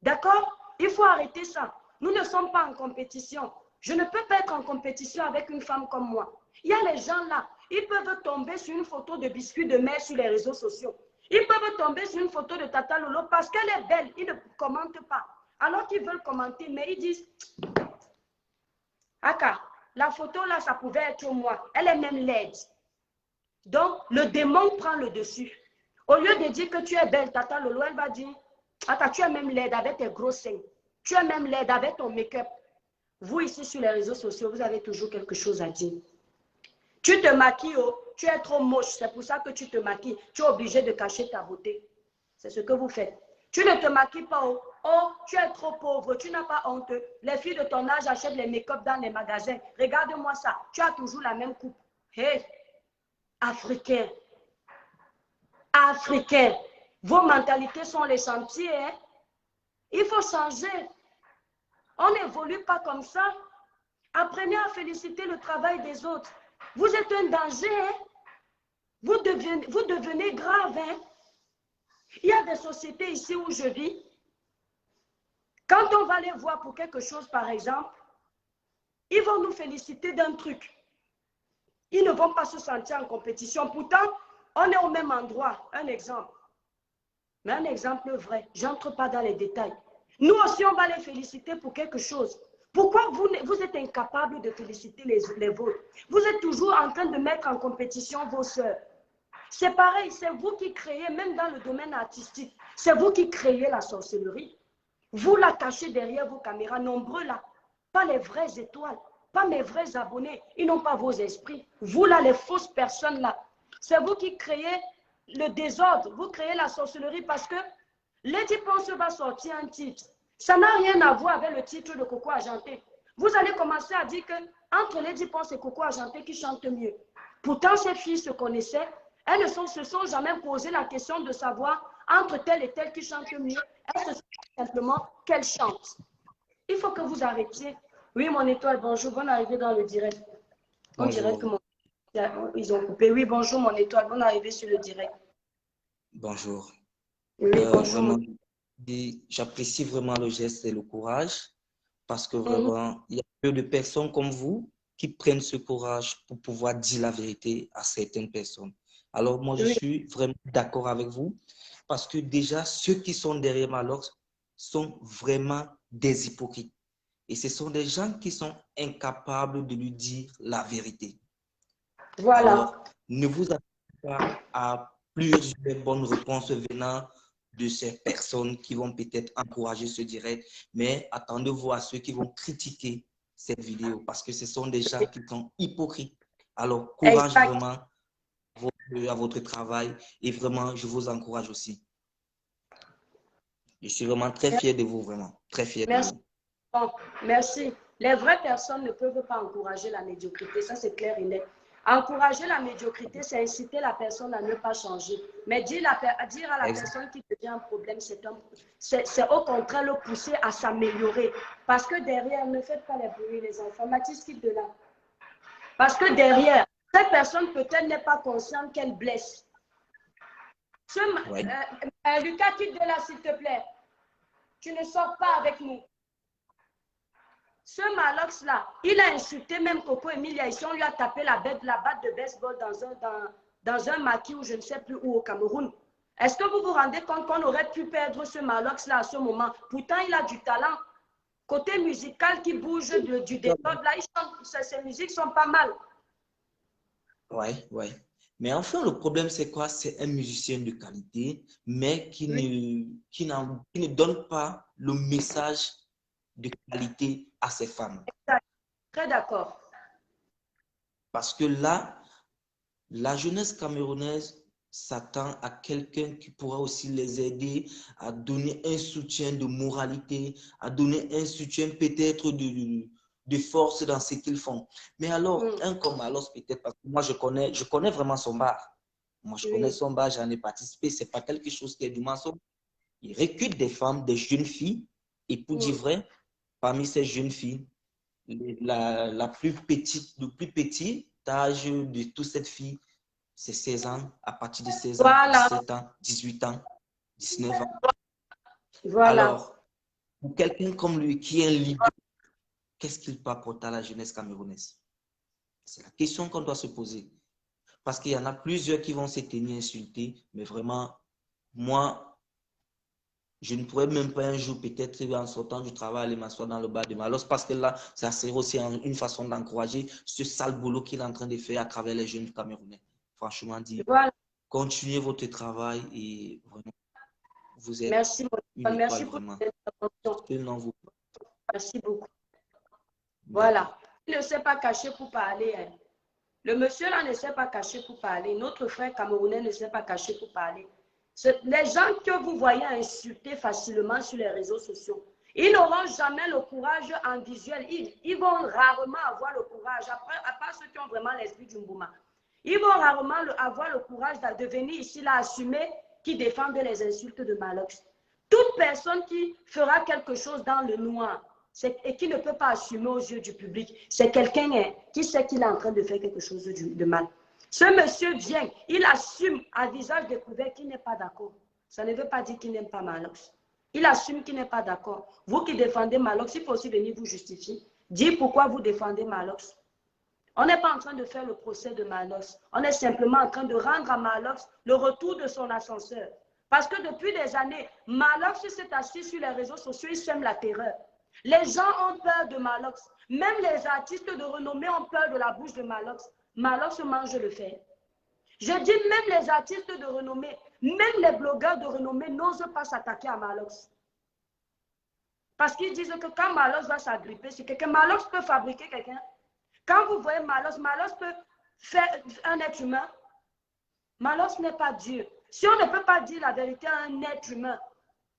D'accord? Il faut arrêter ça. Nous ne sommes pas en compétition. Je ne peux pas être en compétition avec une femme comme moi. Il y a les gens là, ils peuvent tomber sur une photo de biscuit de mer sur les réseaux sociaux. Ils peuvent tomber sur une photo de Tata Lolo parce qu'elle est belle. Ils ne commentent pas. Alors qu'ils veulent commenter, mais ils disent Aka, la photo là, ça pouvait être moi. Elle est même laide. Donc, le démon prend le dessus. Au lieu de dire que tu es belle, Tata Lolo, elle va dire Aka, tu es même laide avec tes gros seins. Tu es même laide avec ton make-up. Vous, ici, sur les réseaux sociaux, vous avez toujours quelque chose à dire. Tu te maquilles, oh, tu es trop moche. C'est pour ça que tu te maquilles. Tu es obligé de cacher ta beauté. C'est ce que vous faites. Tu ne te maquilles pas, oh. Oh, tu es trop pauvre, tu n'as pas honte. Les filles de ton âge achètent les make-up dans les magasins. Regarde-moi ça, tu as toujours la même coupe. Hé, Africains, Africains, vos mentalités sont les chantiers. Hein? Il faut changer. On n'évolue pas comme ça. Apprenez à féliciter le travail des autres. Vous êtes un danger. Hein? Vous devenez grave. Hein? Il y a des sociétés ici où je vis. Quand on va les voir pour quelque chose, par exemple, ils vont nous féliciter d'un truc. Ils ne vont pas se sentir en compétition. Pourtant, on est au même endroit. Un exemple. Mais un exemple vrai. Je n'entre pas dans les détails. Nous aussi, on va les féliciter pour quelque chose. Pourquoi vous êtes incapable de féliciter les vôtres? Vous êtes toujours en train de mettre en compétition vos sœurs. C'est pareil, c'est vous qui créez, même dans le domaine artistique, c'est vous qui créez la sorcellerie. Vous la cachez derrière vos caméras, nombreux là, pas les vraies étoiles, pas mes vrais abonnés, ils n'ont pas vos esprits. Vous là, les fausses personnes là, c'est vous qui créez le désordre, vous créez la sorcellerie parce que Lady Ponce va sortir un titre. Ça n'a rien à voir avec le titre de Coco Argenté. Vous allez commencer à dire que entre Lady Ponce et Coco Argenté, qui chante mieux. Pourtant, ces filles se connaissaient. Elles ne se sont jamais posé la question de savoir entre telle et telle qui chante mieux. Elles se sont simplement qu'elles chantent. Il faut que vous arrêtiez. Oui, mon étoile, bonjour, bonne arrivée dans le direct. On dirait que ils ont coupé. Oui, bonjour, mon étoile, bonne arrivée sur le direct. Bonjour. Oui, bonjour. J'apprécie vraiment le geste et le courage parce que vraiment, il y a peu de personnes comme vous qui prennent ce courage pour pouvoir dire la vérité à certaines personnes. Alors, moi, je suis vraiment d'accord avec vous parce que déjà, ceux qui sont derrière Malox sont vraiment des hypocrites. Et ce sont des gens qui sont incapables de lui dire la vérité. Voilà. Alors, ne vous attendez pas à plusieurs bonnes réponses venant de ces personnes qui vont peut-être encourager ce direct, mais attendez-vous à ceux qui vont critiquer cette vidéo parce que ce sont des gens qui sont hypocrites. Alors, courage vraiment à votre travail et vraiment, je vous encourage aussi. Je suis vraiment très fier de vous, vraiment. Très fier de vous. Bon, merci. Les vraies personnes ne peuvent pas encourager la médiocrité, ça c'est clair et net. Encourager la médiocrité, c'est inciter la personne à ne pas changer. Mais dire à la personne qui devient un problème, c'est au contraire le pousser à s'améliorer. Parce que derrière, ne faites pas les bruits, les enfants. Mathis, quitte de là. Parce que derrière, cette personne peut-être n'est pas consciente qu'elle blesse. Lucas, quitte de là, s'il te plaît. Tu ne sors pas avec nous. Ce Malox-là, il a insulté même Coco Emilia. Ici, on lui a tapé la batte de baseball dans un maquis ou je ne sais plus où au Cameroun. Est-ce que vous vous rendez compte qu'on aurait pu perdre ce Malox-là à ce moment? Pourtant, il a du talent. Côté musical qui bouge du désordre, là, ses musiques sont pas mal. Oui. Mais enfin, le problème, c'est quoi? C'est un musicien de qualité, mais qui ne donne pas le message de qualité à ses fans. Très d'accord. Parce que là, la jeunesse camerounaise s'attend à quelqu'un qui pourra aussi les aider à donner un soutien de moralité, à donner un soutien peut-être de force dans ce qu'ils font. Mais alors, un comme Malos peut-être, parce que moi je connais vraiment son bar. Moi je connais son bar, j'en ai participé, c'est pas quelque chose qui est du mensonge. Il recrute des femmes, des jeunes filles, et pour dire vrai, parmi ces jeunes filles, la plus petite, le plus petit âge de toute cette fille, c'est 16 ans, à partir de 16 ans, 17 ans, 18 ans, 19 ans. Voilà. Alors, pour quelqu'un comme lui qui est un leader, qu'est-ce qu'il peut apporter à la jeunesse camerounaise? C'est la question qu'on doit se poser. Parce qu'il y en a plusieurs qui vont se tenir insultés, mais vraiment, moi, je ne pourrais même pas un jour, peut-être en sortant du travail, aller m'asseoir dans le bar de Malos, parce que là, ça serait aussi une façon d'encourager ce sale boulot qu'il est en train de faire à travers les jeunes Camerounais. Franchement dit, continuez votre travail et vraiment, vous êtes merci, une étoile, merci vraiment. Pour merci beaucoup. Voilà. Il ne s'est pas caché pour parler. Hein. Le monsieur là ne s'est pas caché pour parler. Notre frère camerounais ne s'est pas caché pour parler. Les gens que vous voyez insulter facilement sur les réseaux sociaux, ils n'auront jamais le courage en visuel. Ils vont rarement avoir le courage, à part ceux qui ont vraiment l'esprit du Mbouma. Ils vont rarement avoir le courage de venir ici là assumer qui défendent les insultes de Malox. Toute personne qui fera quelque chose dans le noir et qui ne peut pas assumer aux yeux du public, c'est quelqu'un qui sait qu'il est en train de faire quelque chose de mal. Ce monsieur vient, il assume à visage découvert qu'il n'est pas d'accord. Ça ne veut pas dire qu'il n'aime pas Malox. Il assume qu'il n'est pas d'accord. Vous qui défendez Malox, il faut aussi venir vous justifier. Dire pourquoi vous défendez Malox. On n'est pas en train de faire le procès de Malox. On est simplement en train de rendre à Malox le retour de son ascenseur. Parce que depuis des années, Malox s'est assis sur les réseaux sociaux, il sème la terreur. Les gens ont peur de Malox. Même les artistes de renommée ont peur de la bouche de Malox. Malox mange le fer. Je dis même les artistes de renommée, même les blogueurs de renommée n'osent pas s'attaquer à Malox. Parce qu'ils disent que quand Malox va s'agripper sur quelqu'un, Malox peut fabriquer quelqu'un. Quand vous voyez Malox, Malox peut faire un être humain. Malox n'est pas Dieu. Si on ne peut pas dire la vérité à un être humain,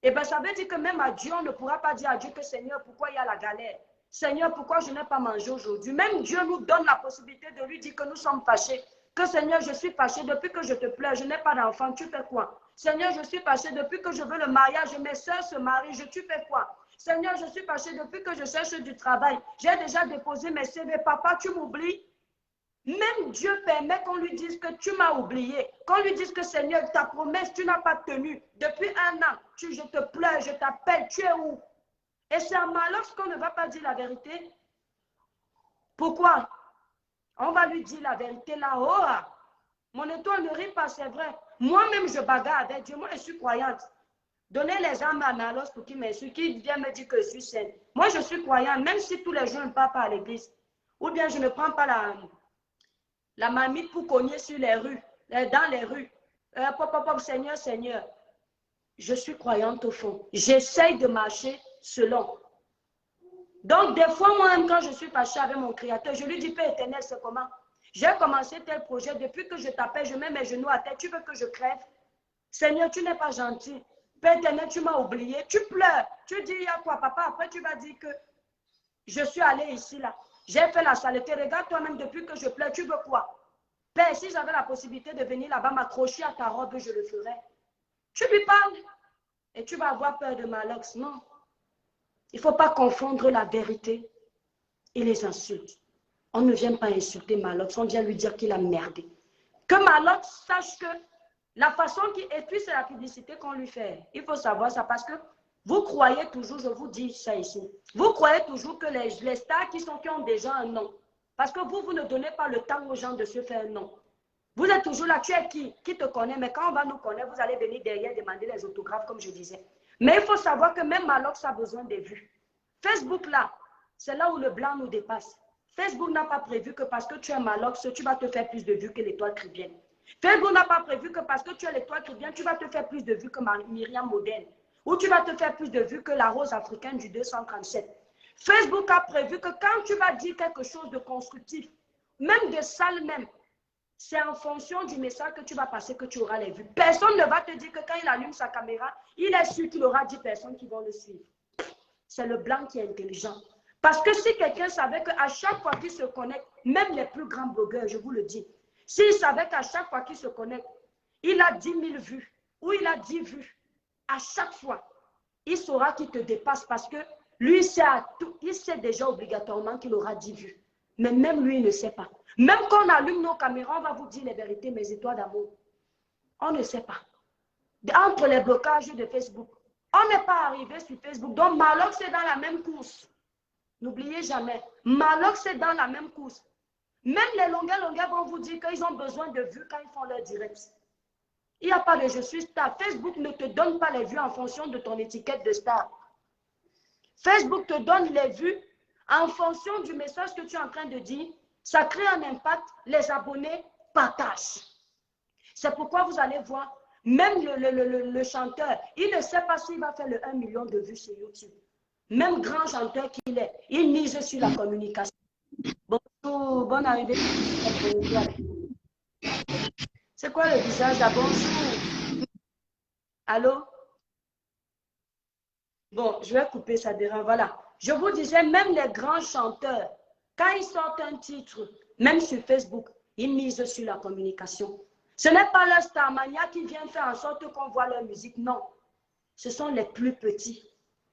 eh bien ça veut dire que même à Dieu, on ne pourra pas dire à Dieu que Seigneur, pourquoi il y a la galère? Seigneur, pourquoi je n'ai pas mangé aujourd'hui? Même Dieu nous donne la possibilité de lui dire que nous sommes fâchés. Que Seigneur, je suis fâché depuis que je te pleure, je n'ai pas d'enfant, tu fais quoi? Seigneur, je suis fâché depuis que je veux le mariage, mes soeurs se marient, tu fais quoi? Seigneur, je suis fâché depuis que je cherche du travail. J'ai déjà déposé mes CV. Papa, tu m'oublies? Même Dieu permet qu'on lui dise que tu m'as oublié. Qu'on lui dise que Seigneur, ta promesse, tu n'as pas tenu. Depuis un an, je te pleure, je t'appelle, tu es où? Et c'est à Malox qu'on ne va pas dire la vérité. Pourquoi? On va lui dire la vérité là-haut. Mon étoile ne rit pas, c'est vrai. Moi-même, je bagarre avec Dieu. Moi, je suis croyante. Donnez les armes à Malox pour qu'il m'insulte, qu'il vienne me dire que je suis saine. Moi, je suis croyante, même si tous les jours, je ne pars pas à l'église. Ou bien, je ne prends pas la marmite pour cogner sur les rues, dans les rues. Seigneur, Seigneur. Je suis croyante au fond. J'essaye de marcher selon. Donc, des fois, moi-même, quand je suis fâchée avec mon Créateur, je lui dis, Père éternel, c'est comment? J'ai commencé tel projet. Depuis que je t'appelle, je mets mes genoux à terre. Tu veux que je crève? Seigneur, tu n'es pas gentil. Père éternel, tu m'as oublié. Tu pleures. Tu dis, il y a quoi, papa? Après, tu vas dire que je suis allée ici, là. J'ai fait la saleté. Regarde toi-même, depuis que je pleure, tu veux quoi? Père, si j'avais la possibilité de venir là-bas, m'accrocher à ta robe, je le ferais. Tu lui parles et tu vas avoir peur de Malox. Non. Il ne faut pas confondre la vérité et les insultes. On ne vient pas insulter Malox, on vient lui dire qu'il a merdé. Que Malox sache que la façon qu'il... Et puis c'est la publicité qu'on lui fait. Il faut savoir ça parce que vous croyez toujours, je vous dis ça ici, vous croyez toujours que les stars qui ont déjà un nom. Parce que vous ne donnez pas le temps aux gens de se faire un nom. Vous êtes toujours là, tu es qui te connaît, mais quand on va nous connaître, vous allez venir derrière demander les autographes, comme je disais. Mais il faut savoir que même Malox a besoin des vues. Facebook, là, c'est là où le blanc nous dépasse. Facebook n'a pas prévu que parce que tu es Malox, tu vas te faire plus de vues que l'étoile chrétienne. Facebook n'a pas prévu que parce que tu es l'étoile chrétienne, tu vas te faire plus de vues que Myriam Modène. Ou tu vas te faire plus de vues que la rose africaine du 237. Facebook a prévu que quand tu vas dire quelque chose de constructif, même de sale même, c'est en fonction du message que tu vas passer que tu auras les vues. Personne ne va te dire que quand il allume sa caméra, il est sûr qu'il aura 10 personnes qui vont le suivre. C'est le blanc qui est intelligent. Parce que si quelqu'un savait qu'à chaque fois qu'il se connecte, même les plus grands blogueurs, je vous le dis, s'il savait qu'à chaque fois qu'il se connecte, il a 10 000 vues ou il a 10 vues, à chaque fois, il saura qu'il te dépasse parce que lui, il sait déjà obligatoirement qu'il aura 10 vues. Mais même lui, il ne sait pas. Même quand on allume nos caméras, on va vous dire les vérités, mes étoiles d'amour. On ne sait pas. Entre les blocages de Facebook, on n'est pas arrivé sur Facebook. Donc, Malox est dans la même course. N'oubliez jamais, Malox est dans la même course. Même les longueurs vont vous dire qu'ils ont besoin de vues quand ils font leur direct. Il n'y a pas de je suis star. Facebook ne te donne pas les vues en fonction de ton étiquette de star. Facebook te donne les vues en fonction du message que tu es en train de dire. Ça crée un impact, les abonnés partagent. C'est pourquoi vous allez voir, même le chanteur, il ne sait pas s'il va faire le 1 million de vues sur YouTube. Même grand chanteur qu'il est, il mise sur la communication. Bonjour, bonne arrivée. C'est quoi le visage là? Bonjour. Allô? Bon, je vais couper ça derrière. Voilà. Je vous disais, même les grands chanteurs, quand ils sortent un titre, même sur Facebook, ils misent sur la communication. Ce n'est pas leur Starmania qui vient faire en sorte qu'on voit leur musique, non. Ce sont les plus petits.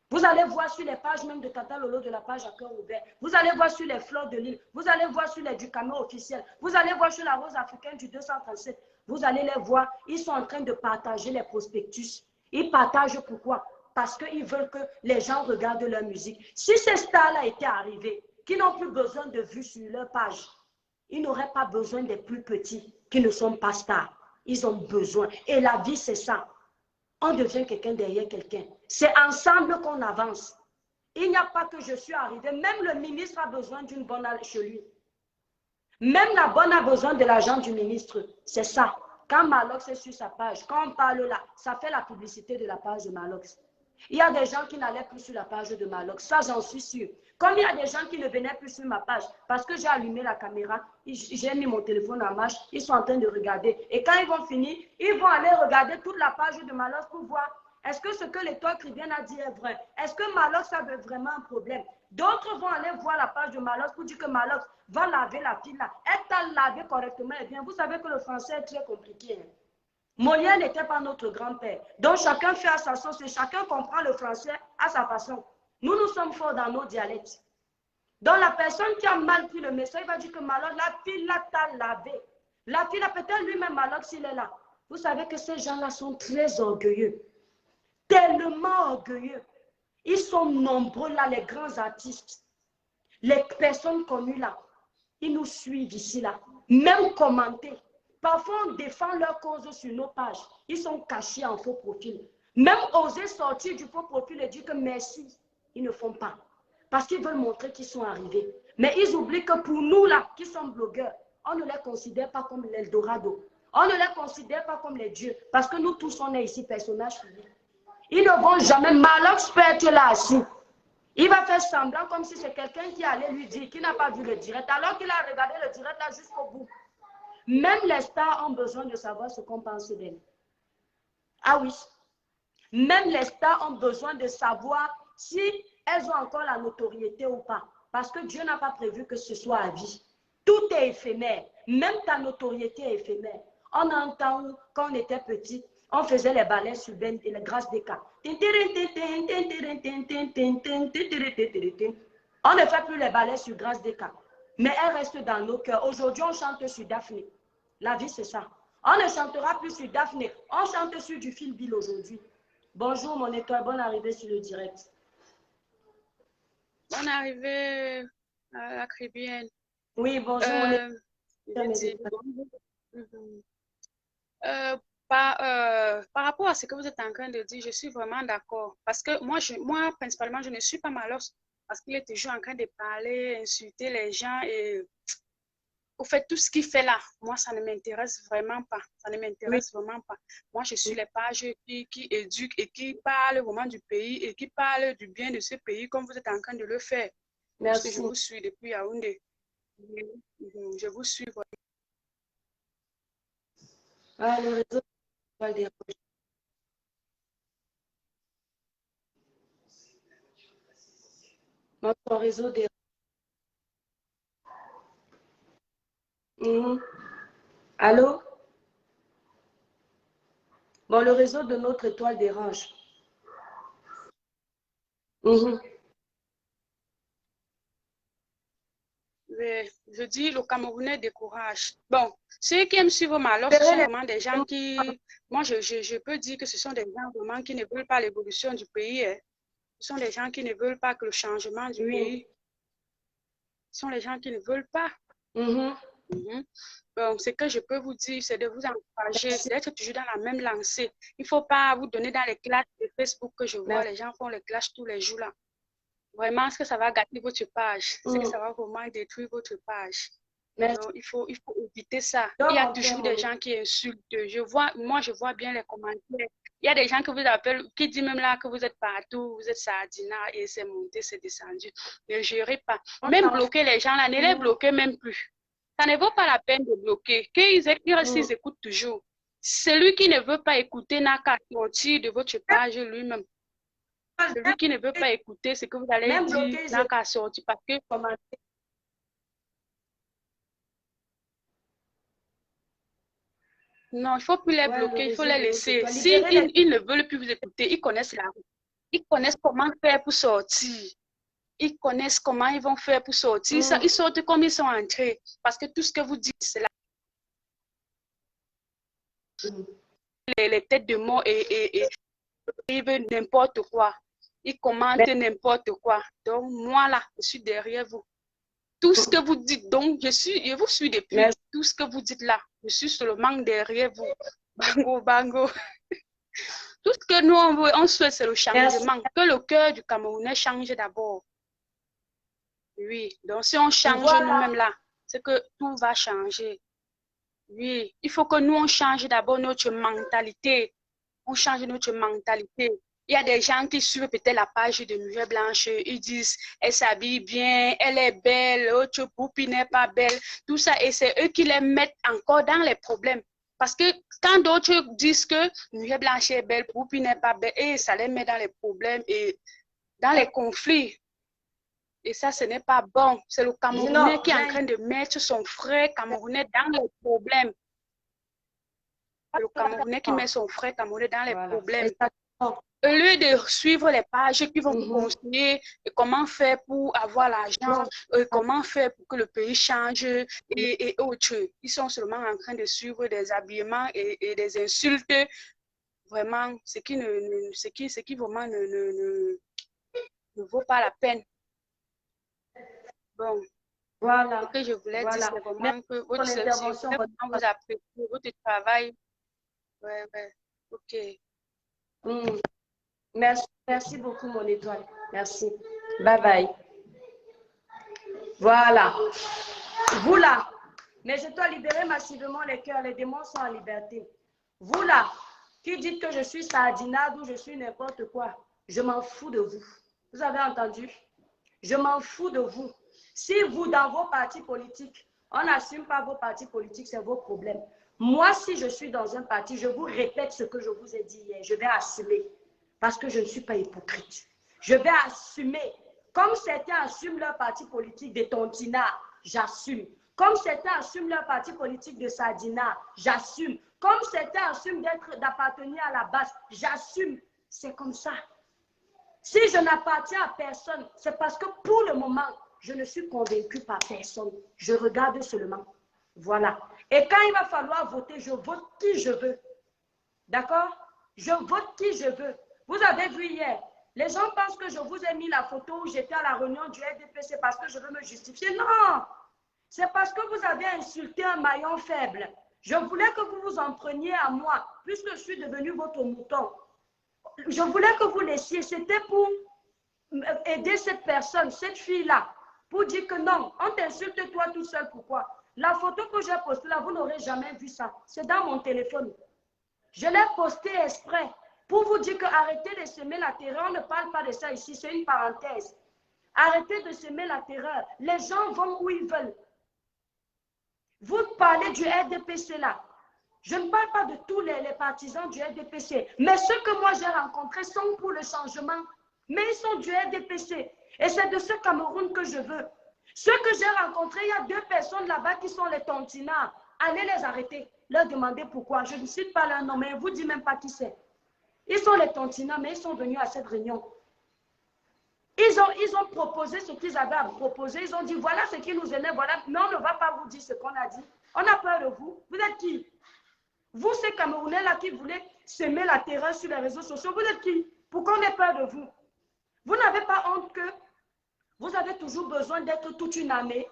Vous allez voir sur les pages même de Tata Lolo de la page à cœur ouvert. Vous allez voir sur les fleurs de l'île. Vous allez voir sur les du camion officiel. Vous allez voir sur la rose africaine du 237. Vous allez les voir. Ils sont en train de partager les prospectus. Ils partagent pourquoi? Parce qu'ils veulent que les gens regardent leur musique. Si ces stars-là étaient arrivés, qui n'ont plus besoin de vues sur leur page, ils n'auraient pas besoin des plus petits qui ne sont pas stars. Ils ont besoin. Et la vie, c'est ça. On devient quelqu'un derrière quelqu'un. C'est ensemble qu'on avance. Il n'y a pas que je suis arrivé. Même le ministre a besoin d'une bonne chez lui. Même la bonne a besoin de l'argent du ministre. C'est ça. Quand Malox est sur sa page, quand on parle là, ça fait la publicité de la page de Malox. Il y a des gens qui n'allaient plus sur la page de Malox. Ça, j'en suis sûre. Comme il y a des gens qui ne venaient plus sur ma page, parce que j'ai allumé la caméra, j'ai mis mon téléphone en marche, ils sont en train de regarder. Et quand ils vont finir, ils vont aller regarder toute la page de Malox pour voir est-ce que ce que l'étoile chrétienne a dit est vrai. Est-ce que Malox a vraiment un problème. D'autres vont aller voir la page de Malox pour dire que Malox va laver la fille là. Elle t'a lavé correctement et bien. Vous savez que le français est très compliqué. Hein? Molière n'était pas notre grand-père. Donc chacun fait à sa sauce et chacun comprend le français à sa façon. Nous, nous sommes forts dans nos dialectes. Donc la personne qui a mal pris le message, il va dire que Malox, la fille là t'a lavé. La fille là, peut-être lui-même Malox, s'il est là. Vous savez que ces gens-là sont très orgueilleux. Tellement orgueilleux. Ils sont nombreux là, les grands artistes. Les personnes connues là. Ils nous suivent ici là. Même commenter. Parfois, on défend leur cause sur nos pages. Ils sont cachés en faux profil. Même oser sortir du faux profil et dire que merci, ils ne font pas. Parce qu'ils veulent montrer qu'ils sont arrivés. Mais ils oublient que pour nous là, qui sommes blogueurs, on ne les considère pas comme l'Eldorado. On ne les considère pas comme les dieux. Parce que nous tous, on est ici personnages publics. Ils ne vont jamais. Malox peut être là assis. Il va faire semblant comme si c'est quelqu'un qui allait lui dire qu'il n'a pas vu le direct, alors qu'il a regardé le direct là jusqu'au bout. Même les stars ont besoin de savoir ce qu'on pense d'elles. Ah oui. Même les stars ont besoin de savoir si elles ont encore la notoriété ou pas. Parce que Dieu n'a pas prévu que ce soit à vie. Tout est éphémère. Même ta notoriété est éphémère. On entend quand on était petit, on faisait les ballets sur Ben et les grâces des cas. On ne fait plus les ballets sur grâce des cas. Mais elle reste dans nos cœurs. Aujourd'hui, on chante sur Daphné. La vie, c'est ça. On ne chantera plus sur Daphné. On chante sur du Phil Bill aujourd'hui. Bonjour, mon étoile. Bonne arrivée sur le direct. Bonne arrivée à la Caribbean. Oui, bonjour, mon étoile. Par rapport à ce que vous êtes en train de dire, je suis vraiment d'accord. Parce que moi, principalement, je ne suis pas Malox parce qu'il est toujours en train de parler, insulter les gens et au fait, tout ce qu'il fait là, moi, ça ne m'intéresse vraiment pas. Ça ne m'intéresse vraiment pas. Moi, je suis les pages qui éduquent et qui parlent vraiment du pays et qui parlent du bien de ce pays comme vous êtes en train de le faire. Merci. Parce que je vous suis depuis Yaoundé. Je vous suis vraiment. Ah, le réseau des notre réseau des Allô? Bon, le réseau de notre étoile dérange. Je dis, le Camerounais décourage. Bon, ceux qui aiment suivre Malox, ce sont vraiment des gens qui... Moi, je peux dire que ce sont des gens vraiment qui ne veulent pas l'évolution du pays. Hein. Ce sont des gens qui ne veulent pas que le changement du pays. Ce sont les gens qui ne veulent pas. Bon, ce que je peux vous dire, c'est de vous encourager, d'être toujours dans la même lancée. Il ne faut pas vous donner dans les clashs de Facebook que je vois. Les gens font les clashs tous les jours là. Vraiment, est-ce que ça va gâter votre page? Est-ce que ça va vraiment détruire votre page? Donc, il faut éviter ça. Il y a toujours des gens qui insultent. Moi, je vois bien les commentaires. Il y a des gens qui vous appellent, qui disent même là que vous êtes partout, vous êtes sardina et c'est monté, c'est descendu. Ne gérez pas. Même bloquer les gens là, ne les bloquez même plus. Ça ne vaut pas la peine de bloquer. Qu'ils écoutent toujours. Celui qui ne veut pas écouter n'a qu'à sortir de votre page lui-même. Celui qui ne veut pas écouter ce que vous allez dire n'a qu'à sortir parce que non, il ne faut plus les bloquer, il faut les laisser. S'ils ne veulent plus vous écouter, ils connaissent la route. Ils connaissent comment faire pour sortir. Ils connaissent comment ils vont faire pour sortir. Ils sortent comme ils sont entrés. Parce que tout ce que vous dites, c'est là. Les têtes de mort et n'importe quoi. Ils commentent n'importe quoi. Donc, moi, là, je suis derrière vous. Tout ce que vous dites, donc, je vous suis depuis. Tout ce que vous dites là, je suis seulement derrière vous. Bango, bango. Tout ce que nous, on souhaite, c'est le changement. Que le cœur du Camerounais change d'abord. Oui, donc si on change nous-mêmes là, c'est que tout va changer. Oui, il faut que nous, on change d'abord notre mentalité. On change notre mentalité. Il y a des gens qui suivent peut-être la page de Nuit Blanche. Ils disent, elle s'habille bien, elle est belle, autre poupie n'est pas belle. Tout ça, et c'est eux qui les mettent encore dans les problèmes. Parce que quand d'autres disent que Nuit Blanche est belle, poupie n'est pas belle, et ça les met dans les problèmes et dans les conflits. Et ça, ce n'est pas bon. C'est le Camerounais qui est en train de mettre son frère Camerounais dans les problèmes. Le Camerounais qui met son frère Camerounais dans les problèmes. Au lieu de suivre les pages qui vont vous conseiller comment faire pour avoir l'argent, comment faire pour que le pays change et autres. Ils sont seulement en train de suivre des habillements et des insultes. Vraiment, ce qui vraiment ne vaut pas la peine. Bon, voilà. Ce que je voulais dire, c'est vraiment que votre intervention, vous appréciez votre travail. Ouais, ok. Merci beaucoup, mon étoile. Merci. Bye bye. Voilà. Vous là, mais je dois libérer massivement les cœurs. Les démons sont en liberté. Vous là, qui dites que je suis sardinade ou je suis n'importe quoi, je m'en fous de vous. Vous avez entendu? Je m'en fous de vous. Si vous, dans vos partis politiques, on n'assume pas vos partis politiques, c'est vos problèmes. Moi, si je suis dans un parti, je vous répète ce que je vous ai dit hier. Je vais assumer. Parce que je ne suis pas hypocrite. Je vais assumer. Comme certains assument leur parti politique de tontinat, j'assume. Comme certains assument leur parti politique de sardinat, j'assume. Comme certains assument d'appartenir à la base, j'assume. C'est comme ça. Si je n'appartiens à personne, c'est parce que pour le moment, je ne suis convaincue par personne. Je regarde seulement. Voilà. Et quand il va falloir voter, je vote qui je veux. D'accord? Je vote qui je veux. Vous avez vu hier, les gens pensent que je vous ai mis la photo où j'étais à la réunion du RDPC parce que je veux me justifier. Non! C'est parce que vous avez insulté un maillon faible. Je voulais que vous vous en preniez à moi, puisque je suis devenu votre mouton. Je voulais que vous laissiez, c'était pour aider cette personne, cette fille-là, pour dire que non, on t'insulte toi tout seul, pourquoi? La photo que j'ai postée là, vous n'aurez jamais vu ça. C'est dans mon téléphone. Je l'ai postée exprès pour vous dire que arrêtez de semer la terreur. On ne parle pas de ça ici, c'est une parenthèse. Arrêtez de semer la terreur. Les gens vont où ils veulent. Vous parlez du RDPC là. Je ne parle pas de tous les partisans du RDPC, mais ceux que moi j'ai rencontrés sont pour le changement. Mais ils sont du RDPC. Et c'est de ce Cameroun que je veux. Ceux que j'ai rencontrés, il y a 2 personnes là-bas qui sont les tontinards. Allez les arrêter. Leur demander pourquoi. Je ne cite pas leur nom, mais je ne vous dis même pas qui c'est. Ils sont les tontinards, mais ils sont venus à cette réunion. Ils ont proposé ce qu'ils avaient à proposer. Ils ont dit, voilà ce qui nous énerve, voilà. Mais on ne va pas vous dire ce qu'on a dit. On a peur de vous. Vous êtes qui? Vous, ces Camerounais-là qui voulaient semer la terreur sur les réseaux sociaux, vous êtes qui? Pourquoi on ait peur de vous? Vous n'avez pas honte que vous avez toujours besoin d'être toute une armée?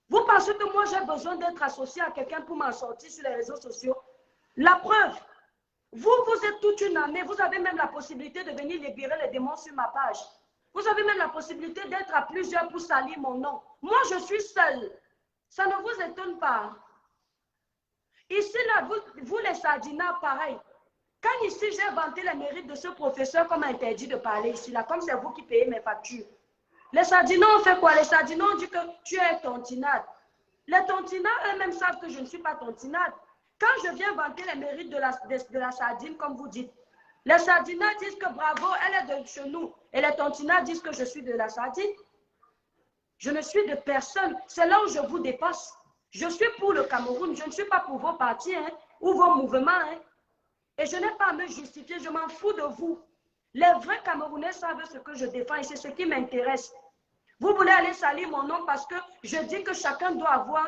Vous pensez que moi, j'ai besoin d'être associé à quelqu'un pour m'en sortir sur les réseaux sociaux? La preuve, vous êtes toute une armée. Vous avez même la possibilité de venir libérer les démons sur ma page. Vous avez même la possibilité d'être à plusieurs pour salir mon nom. Moi, je suis seule. Ça ne vous étonne pas. Ici, là, vous les sardinards, pareil. Quand ici, j'ai vanté les mérites de ce professeur comme interdit de parler ici, là, comme c'est vous qui payez mes factures. Les sardinards ont fait quoi? Les sardinards ont dit que tu es tontinade. Les tontinards eux-mêmes savent que je ne suis pas tontinade. Quand je viens vanter les mérites de la sardine, comme vous dites, les sardinards disent que bravo, elle est de chez nous. Et les tontinards disent que je suis de la sardine. Je ne suis de personne. C'est là où je vous dépasse. Je suis pour le Cameroun. Je ne suis pas pour vos partis ou vos mouvements. Et je n'ai pas à me justifier. Je m'en fous de vous. Les vrais Camerounais savent ce que je défends et c'est ce qui m'intéresse. Vous voulez aller salir mon nom parce que je dis que chacun doit avoir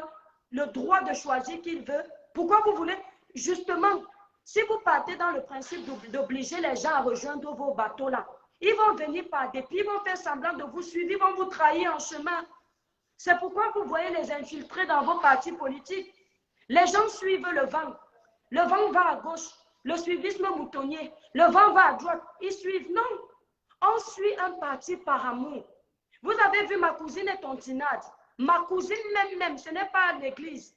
le droit de choisir qui il veut. Pourquoi vous voulez? Justement, si vous partez dans le principe d'obliger les gens à rejoindre vos bateaux là, ils vont venir par dépit, ils vont faire semblant de vous suivre, ils vont vous trahir en chemin. C'est pourquoi vous voyez les infiltrés dans vos partis politiques. Les gens suivent le vent. Le vent va à gauche. Le suivisme moutonnier. Le vent va à droite. Ils suivent. Non. On suit un parti par amour. Vous avez vu ma cousine est tontinade. Ma cousine même, ce n'est pas à l'église,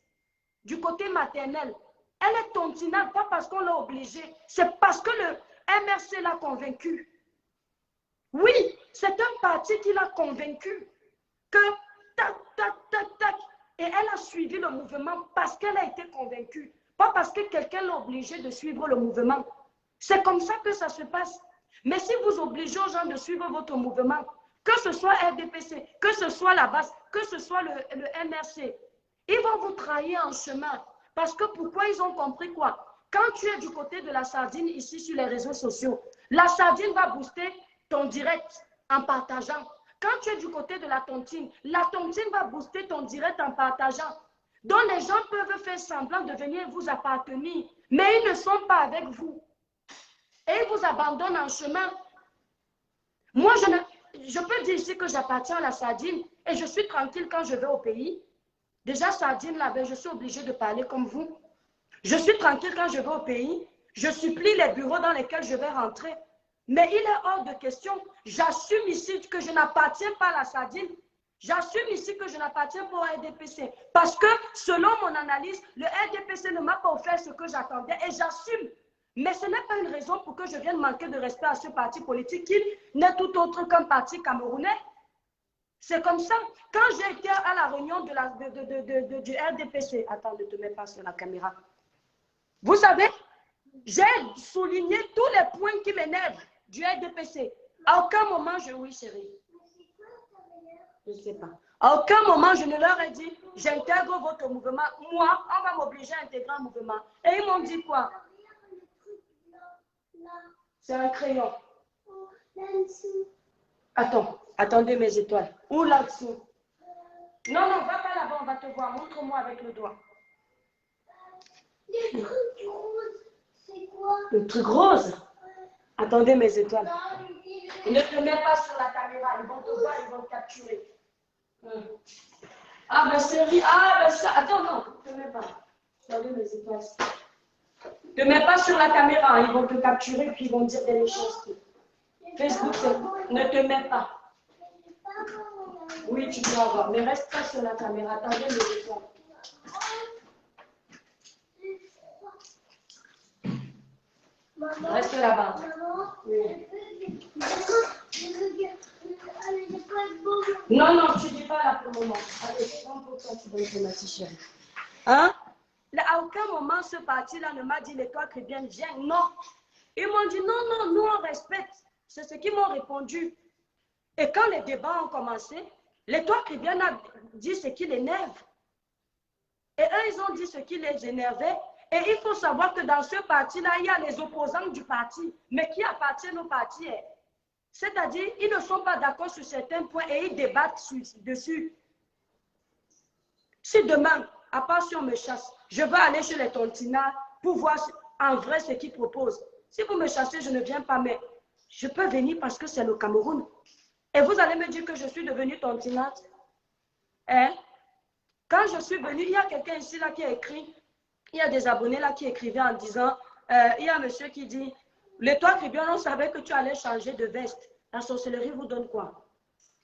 du côté maternel. Elle est tontinale, pas parce qu'on l'a obligée, c'est parce que le MRC l'a convaincue. Oui, c'est un parti qui l'a convaincue que tac, tac, tac, tac. Et elle a suivi le mouvement parce qu'elle a été convaincue, pas parce que quelqu'un l'a obligée de suivre le mouvement. C'est comme ça que ça se passe. Mais si vous obligez aux gens de suivre votre mouvement, que ce soit RDPC, que ce soit la base, que ce soit le MRC, ils vont vous trahir en chemin. Parce que pourquoi ils ont compris quoi? Quand tu es du côté de la sardine ici sur les réseaux sociaux, la sardine va booster ton direct en partageant. Quand tu es du côté de la tontine va booster ton direct en partageant. Donc les gens peuvent faire semblant de venir vous appartenir, mais ils ne sont pas avec vous. Et ils vous abandonnent en chemin. Moi, je peux dire ici que j'appartiens à la sardine et je suis tranquille quand je vais au pays. Déjà, sardine, là-bas, je suis obligée de parler comme vous. Je suis tranquille quand je vais au pays. Je supplie les bureaux dans lesquels je vais rentrer. Mais il est hors de question. J'assume ici que je n'appartiens pas à la sardine. J'assume ici que je n'appartiens pas au RDPC. Parce que, selon mon analyse, le RDPC ne m'a pas offert ce que j'attendais et j'assume. Mais ce n'est pas une raison pour que je vienne manquer de respect à ce parti politique qui n'est tout autre qu'un parti camerounais. C'est comme ça. Quand j'ai été à la réunion du RDPC, attends, ne te mets pas sur la caméra. Vous savez, j'ai souligné tous les points qui m'énervent du RDPC. À aucun moment, oui, chérie. Je ne sais pas. À aucun moment, je ne leur ai dit, j'intègre votre mouvement. Moi, on va m'obliger à intégrer un mouvement. Et ils m'ont dit quoi? C'est un crayon. Attends, attendez mes étoiles. Où là-dessous? Non, va pas là-bas, on va te voir. Montre-moi avec le doigt. Les trucs roses, c'est quoi? Le truc rose? Attendez mes étoiles. Ne te mets pas sur la caméra, ils vont te voir, ils vont te capturer. Ah ben série, ah ben ça, attends, non, ne te mets pas. Attendez mes étoiles. Ne te mets pas sur la caméra, ils vont te capturer puis ils vont dire des méchancetés. Facebook, ne te mets pas. Oui, tu peux avoir, mais reste pas sur la caméra, attendez mes étoiles. Reste là-bas. Oui. Non, tu dis pas là pour le moment. Allez, prends pour toi, tu donnes ton t-shirt. Hein? À aucun moment, ce parti-là ne m'a dit, les toi chrétiens, viens. Non. Ils m'ont dit, non, nous on respecte. C'est ce qu'ils m'ont répondu. Et quand les débats ont commencé, les toi chrétiens ont dit ce qui l'énerve. Et eux, ils ont dit ce qui les énervait. Et il faut savoir que dans ce parti-là, il y a les opposants du parti, mais qui appartiennent au parti. C'est-à-dire, ils ne sont pas d'accord sur certains points et ils débattent dessus. Si demain, à part si on me chasse, je veux aller chez les tontinards pour voir en vrai ce qu'ils proposent. Si vous me chassez, je ne viens pas, mais je peux venir parce que c'est le Cameroun. Et vous allez me dire que je suis devenue tontinade. Quand je suis venue, il y a quelqu'un ici là qui a écrit. Il y a des abonnés là qui écrivaient en disant, il y a un monsieur qui dit, les toi Cribion, on savait que tu allais changer de veste. La sorcellerie vous donne quoi?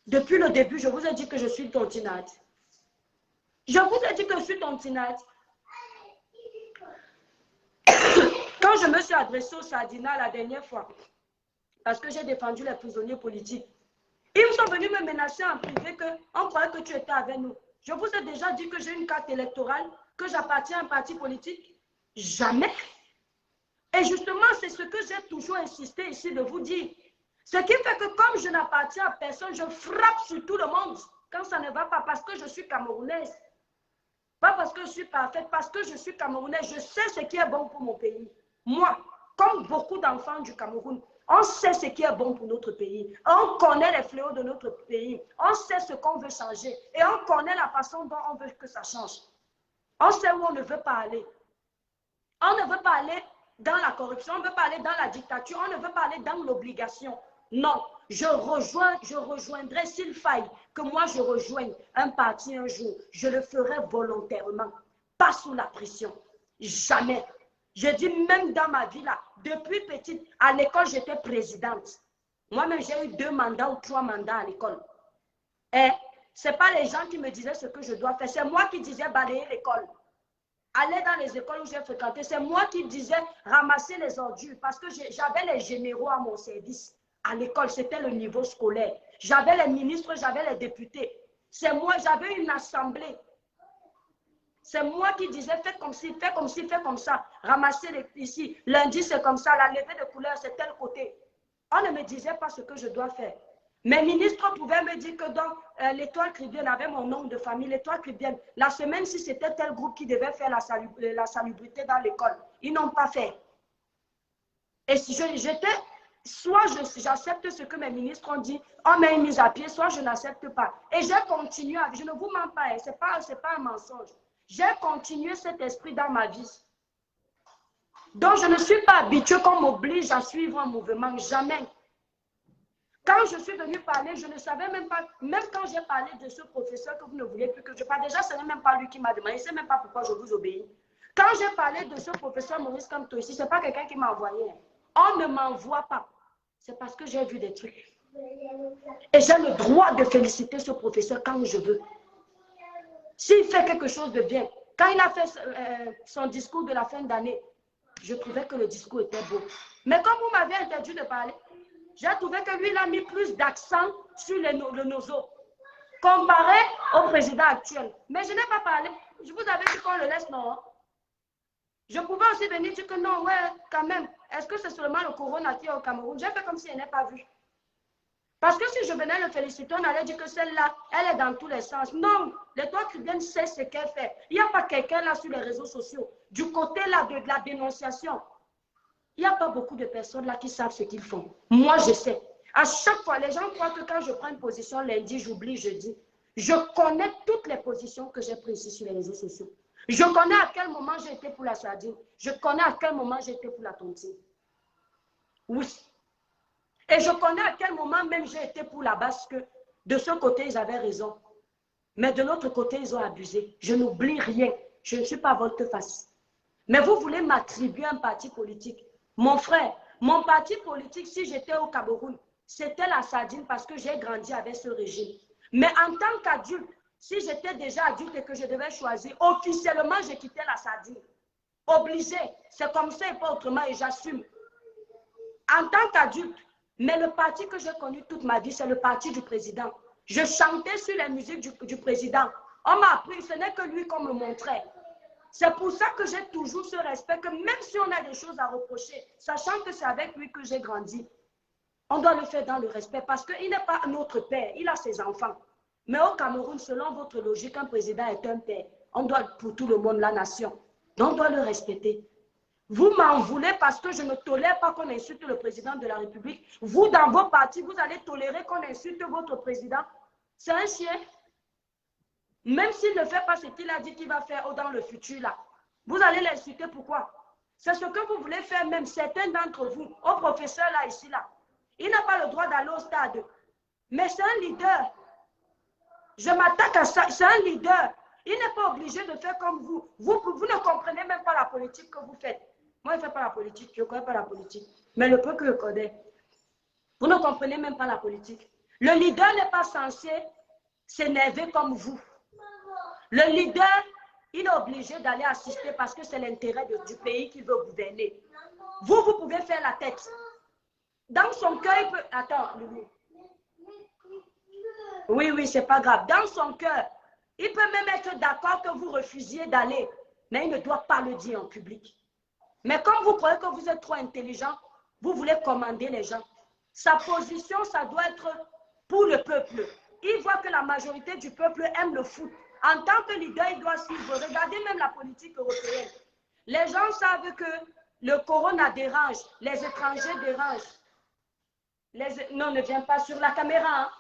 Depuis le début, je vous ai dit que je suis tontinade. Je vous ai dit que je suis tontinade. Quand je me suis adressée au Sardina la dernière fois, parce que j'ai défendu les prisonniers politiques, ils sont venus me menacer en privé qu'on croyait que tu étais avec nous. Je vous ai déjà dit que j'ai une carte électorale, que j'appartiens à un parti politique. Jamais. Et justement, c'est ce que j'ai toujours insisté ici de vous dire. Ce qui fait que comme je n'appartiens à personne, je frappe sur tout le monde quand ça ne va pas, parce que je suis camerounaise. Pas parce que je suis parfaite, parce que je suis camerounaise. Je sais ce qui est bon pour mon pays. Moi, comme beaucoup d'enfants du Cameroun, on sait ce qui est bon pour notre pays. On connaît les fléaux de notre pays. On sait ce qu'on veut changer. Et on connaît la façon dont on veut que ça change. On sait où on ne veut pas aller. On ne veut pas aller dans la corruption, on ne veut pas aller dans la dictature, on ne veut pas aller dans l'obligation. Non, je rejoindrai s'il faille que moi je rejoigne un parti un jour. Je le ferai volontairement, pas sous la pression. Jamais. Je dis même dans ma vie là, depuis petite, à l'école j'étais présidente. Moi-même j'ai eu 2 mandats ou 3 mandats à l'école. Et Ce n'est pas les gens qui me disaient ce que je dois faire. C'est moi qui disais balayer l'école. Aller dans les écoles où j'ai fréquenté. C'est moi qui disais ramasser les ordures parce que j'avais les généraux à mon service. À l'école, c'était le niveau scolaire. J'avais les ministres, j'avais les députés. C'est moi, j'avais une assemblée. C'est moi qui disais faites comme ci, faites comme ci, faites comme ça. Ramasser ici. Lundi, c'est comme ça. La levée de couleur, c'est tel côté. On ne me disait pas ce que je dois faire. Mes ministres pouvaient me dire que dans l'étoile chrétienne avait mon nom de famille, l'étoile chrétienne. La semaine, si c'était tel groupe qui devait faire la salubrité dans l'école, ils n'ont pas fait. Et si j'étais, soit j'accepte ce que mes ministres ont dit, on met une mise à pied, soit je n'accepte pas. Et j'ai continué, je ne vous mens pas, hein, ce n'est pas un mensonge. J'ai continué cet esprit dans ma vie. Donc, je ne suis pas habituée qu'on m'oblige à suivre un mouvement, jamais. Quand je suis venue parler, je ne savais même pas, même quand j'ai parlé de ce professeur que vous ne voulez plus que je parle, déjà, ce n'est même pas lui qui m'a demandé, il ne sait même pas pourquoi je vous obéis. Quand j'ai parlé de ce professeur Maurice Kamto ici, ce n'est pas quelqu'un qui m'a envoyé. On ne m'envoie pas. C'est parce que j'ai vu des trucs. Et j'ai le droit de féliciter ce professeur quand je veux. S'il fait quelque chose de bien, quand il a fait son discours de la fin d'année, je trouvais que le discours était beau. Mais comme vous m'avez interdit de parler, j'ai trouvé que lui, il a mis plus d'accent sur le nozo, comparé au président actuel. Mais je n'ai pas parlé. Je vous avais dit qu'on le laisse, non? Je pouvais aussi venir dire que non, ouais, quand même. Est-ce que c'est seulement le corona qui est au Cameroun? J'ai fait comme si elle n'est pas vu. Parce que si je venais le féliciter, on allait dire que celle-là, elle est dans tous les sens. Non, l'étoile chrétienne sait ce qu'elle fait. Il n'y a pas quelqu'un là sur les réseaux sociaux. Du côté là de la dénonciation, il n'y a pas beaucoup de personnes là qui savent ce qu'ils font. Moi, je sais. À chaque fois, les gens croient que quand je prends une position lundi, j'oublie jeudi. Je connais toutes les positions que j'ai prises ici sur les réseaux sociaux. Je connais à quel moment j'ai été pour la sardine. Je connais à quel moment j'ai été pour la tontine. Oui. Et je connais à quel moment même j'ai été pour la basque. De ce côté, ils avaient raison. Mais de l'autre côté, ils ont abusé. Je n'oublie rien. Je ne suis pas volte-face. Mais vous voulez m'attribuer un parti politique. Mon frère, mon parti politique, si j'étais au Cameroun, c'était la sardine parce que j'ai grandi avec ce régime. Mais en tant qu'adulte, si j'étais déjà adulte et que je devais choisir, officiellement, j'ai quitté la sardine. Obligé. C'est comme ça et pas autrement et j'assume. En tant qu'adulte, mais le parti que j'ai connu toute ma vie, c'est le parti du président. Je chantais sur les musiques du président. On m'a appris, ce n'est que lui qu'on me montrait. C'est pour ça que j'ai toujours ce respect, que même si on a des choses à reprocher, sachant que c'est avec lui que j'ai grandi, on doit le faire dans le respect parce qu'il n'est pas notre père, il a ses enfants. Mais au Cameroun, selon votre logique, un président est un père. On doit, pour tout le monde, la nation. Donc on doit le respecter. Vous m'en voulez parce que je ne tolère pas qu'on insulte le président de la République. Vous, dans vos partis, vous allez tolérer qu'on insulte votre président. C'est un chien. Même s'il ne fait pas ce qu'il a dit qu'il va faire dans le futur, là. Vous allez l'insulter, pourquoi? C'est ce que vous voulez faire, même certains d'entre vous, au professeur là, ici, là. Il n'a pas le droit d'aller au stade. Mais c'est un leader. Je m'attaque à ça. C'est un leader. Il n'est pas obligé de faire comme vous. Vous ne comprenez même pas la politique que vous faites. Moi, je ne fais pas la politique. Je ne connais pas la politique. Mais le peu que je connais, vous ne comprenez même pas la politique. Le leader n'est pas censé s'énerver comme vous. Le leader, il est obligé d'aller assister parce que c'est l'intérêt du pays qu'il veut gouverner. Vous pouvez faire la tête. Dans son cœur, il peut... Attends, Loulou. Oui, c'est pas grave. Dans son cœur, il peut même être d'accord que vous refusiez d'aller, mais il ne doit pas le dire en public. Mais comme vous croyez que vous êtes trop intelligent, vous voulez commander les gens. Sa position, ça doit être pour le peuple. Il voit que la majorité du peuple aime le foot. En tant que leader, il doit suivre. Regardez même la politique européenne. Les gens savent que le corona dérange, les étrangers dérangent. Non, ne viens pas sur la caméra. Hein.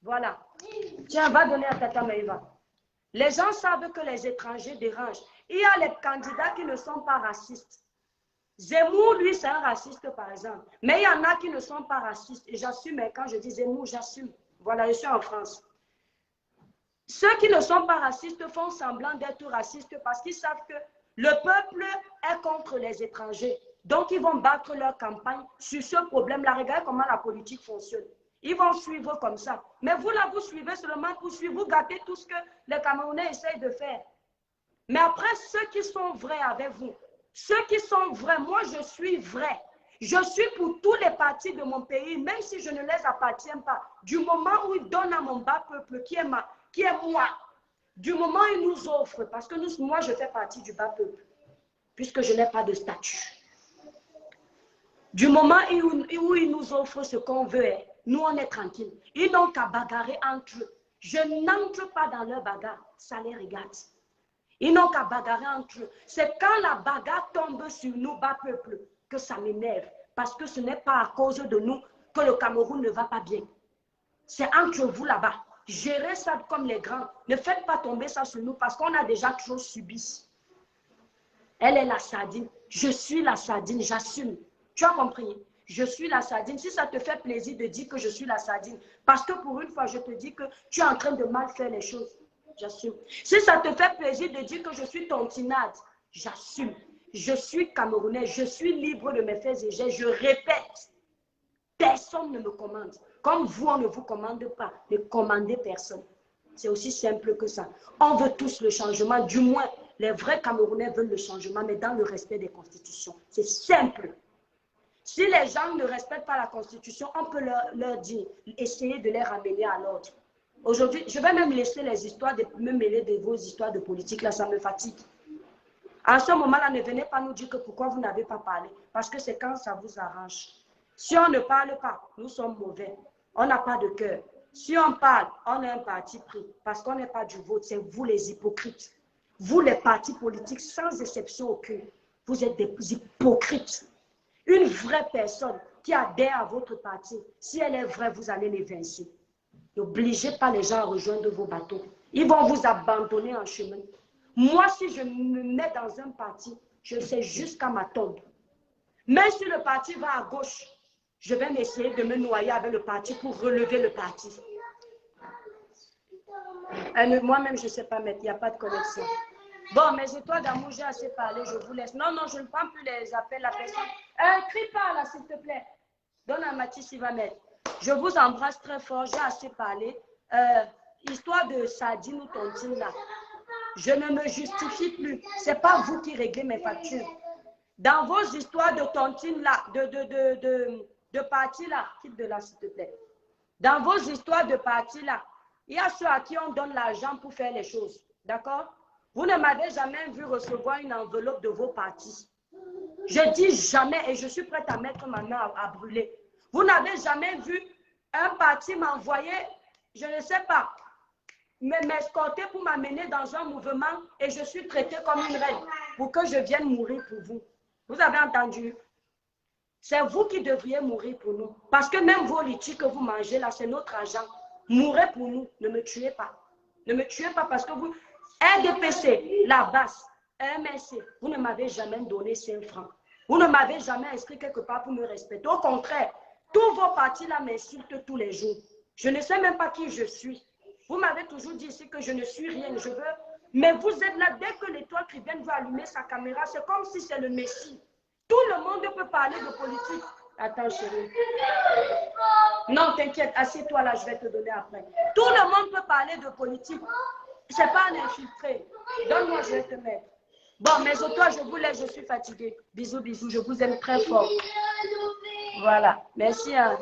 Voilà. Tiens, va donner à Tata Maïva. Les gens savent que les étrangers dérangent. Il y a les candidats qui ne sont pas racistes. Zemmour, lui, c'est un raciste, par exemple. Mais il y en a qui ne sont pas racistes. Et j'assume, quand je dis Zemmour, j'assume. Voilà, je suis en France. Ceux qui ne sont pas racistes font semblant d'être racistes parce qu'ils savent que le peuple est contre les étrangers. Donc, ils vont battre leur campagne sur ce problème-là. Regardez comment la politique fonctionne. Ils vont suivre comme ça. Mais vous, là, vous suivez seulement pour suivre, vous gâtez tout ce que les Camerounais essayent de faire. Mais après, ceux qui sont vrais avec vous, ceux qui sont vrais, moi, je suis vrai. Je suis pour tous les partis de mon pays, même si je ne les appartiens pas. Du moment où ils donnent à mon bas peuple, qui est moi, du moment où ils nous offrent, parce que moi, je fais partie du bas peuple, puisque je n'ai pas de statut. Du moment où ils nous offrent ce qu'on veut, nous, on est tranquille. Ils n'ont qu'à bagarrer entre eux. Je n'entre pas dans leur bagarre, ça les regarde. Ils n'ont qu'à bagarrer entre eux. C'est quand la bagarre tombe sur nous, bas peuple, que ça m'énerve. Parce que ce n'est pas à cause de nous que le Cameroun ne va pas bien. C'est entre vous là-bas. Gérez ça comme les grands. Ne faites pas tomber ça sur nous parce qu'on a déjà trop subi. Elle est la sardine. Je suis la sardine, j'assume. Tu as compris? Je suis la sardine. Si ça te fait plaisir de dire que je suis la sardine, parce que pour une fois, je te dis que tu es en train de mal faire les choses, j'assume. Si ça te fait plaisir de dire que je suis tontinade, j'assume. Je suis Camerounais, je suis libre de mes faits et gestes. Je répète, personne ne me commande. Comme vous, on ne vous commande pas. Ne commandez personne. C'est aussi simple que ça. On veut tous le changement. Du moins, les vrais Camerounais veulent le changement, mais dans le respect des constitutions. C'est simple. Si les gens ne respectent pas la Constitution, on peut leur dire, essayer de les ramener à l'ordre. Aujourd'hui, je vais même laisser les histoires de me mêler de vos histoires de politique, là, ça me fatigue. À ce moment-là, ne venez pas nous dire que pourquoi vous n'avez pas parlé. Parce que c'est quand ça vous arrange. Si on ne parle pas, nous sommes mauvais. On n'a pas de cœur. Si on parle, on a un parti pris. Parce qu'on n'est pas du vote, c'est vous les hypocrites. Vous les partis politiques, sans exception aucune, vous êtes des hypocrites. Une vraie personne qui adhère à votre parti, si elle est vraie, vous allez l'évincer. N'obligez pas les gens à rejoindre vos bateaux. Ils vont vous abandonner en chemin. Moi, si je me mets dans un parti, je sais jusqu'à ma tombe. Même si le parti va à gauche, je vais essayer de me noyer avec le parti pour relever le parti. Moi-même, je ne sais pas mettre, il n'y a pas de connexion. Bon, mes étoiles d'amour, j'ai assez parlé, je vous laisse. Non, non, je ne prends plus les appels à personne. Crie pas là, s'il te plaît. Donne à Mathis, il va mettre. Je vous embrasse très fort, j'ai assez parlé. Histoire de sardine ou tontine là. Je ne me justifie plus. Ce n'est pas vous qui réglez mes factures. Dans vos histoires de tontine là, de parti là, quitte de là s'il te plaît. Dans vos histoires de parti là, il y a ceux à qui on donne l'argent pour faire les choses. D'accord? Vous ne m'avez jamais vu recevoir une enveloppe de vos partis. Je dis jamais et je suis prête à mettre ma main à brûler. Vous n'avez jamais vu un parti m'envoyer, je ne sais pas, m'escorter pour m'amener dans un mouvement et je suis traitée comme une reine pour que je vienne mourir pour vous. Vous avez entendu? C'est vous qui devriez mourir pour nous. Parce que même vos litchis que vous mangez là, c'est notre argent. Mourrez pour nous, ne me tuez pas. Ne me tuez pas parce que vous, RDPC, la base, MSC, vous ne m'avez jamais donné 5 francs. Vous ne m'avez jamais inscrit quelque part pour me respecter. Au contraire, tous vos partis là m'insultent tous les jours. Je ne sais même pas qui je suis. Vous m'avez toujours dit ici que je ne suis rien, je veux. Mais vous êtes là, dès que l'étoile Tribune veut allumer sa caméra, c'est comme si c'est le Messie. Tout le monde peut parler de politique. Attends, chérie. Non, t'inquiète, assieds-toi là, je vais te donner après. Tout le monde peut parler de politique. C'est pas un infiltré. Donne-moi, je vais te mettre. Bon, mais toi, je vous laisse, je suis fatiguée. Bisous, bisous, je vous aime très fort. Voilà, merci. Hein.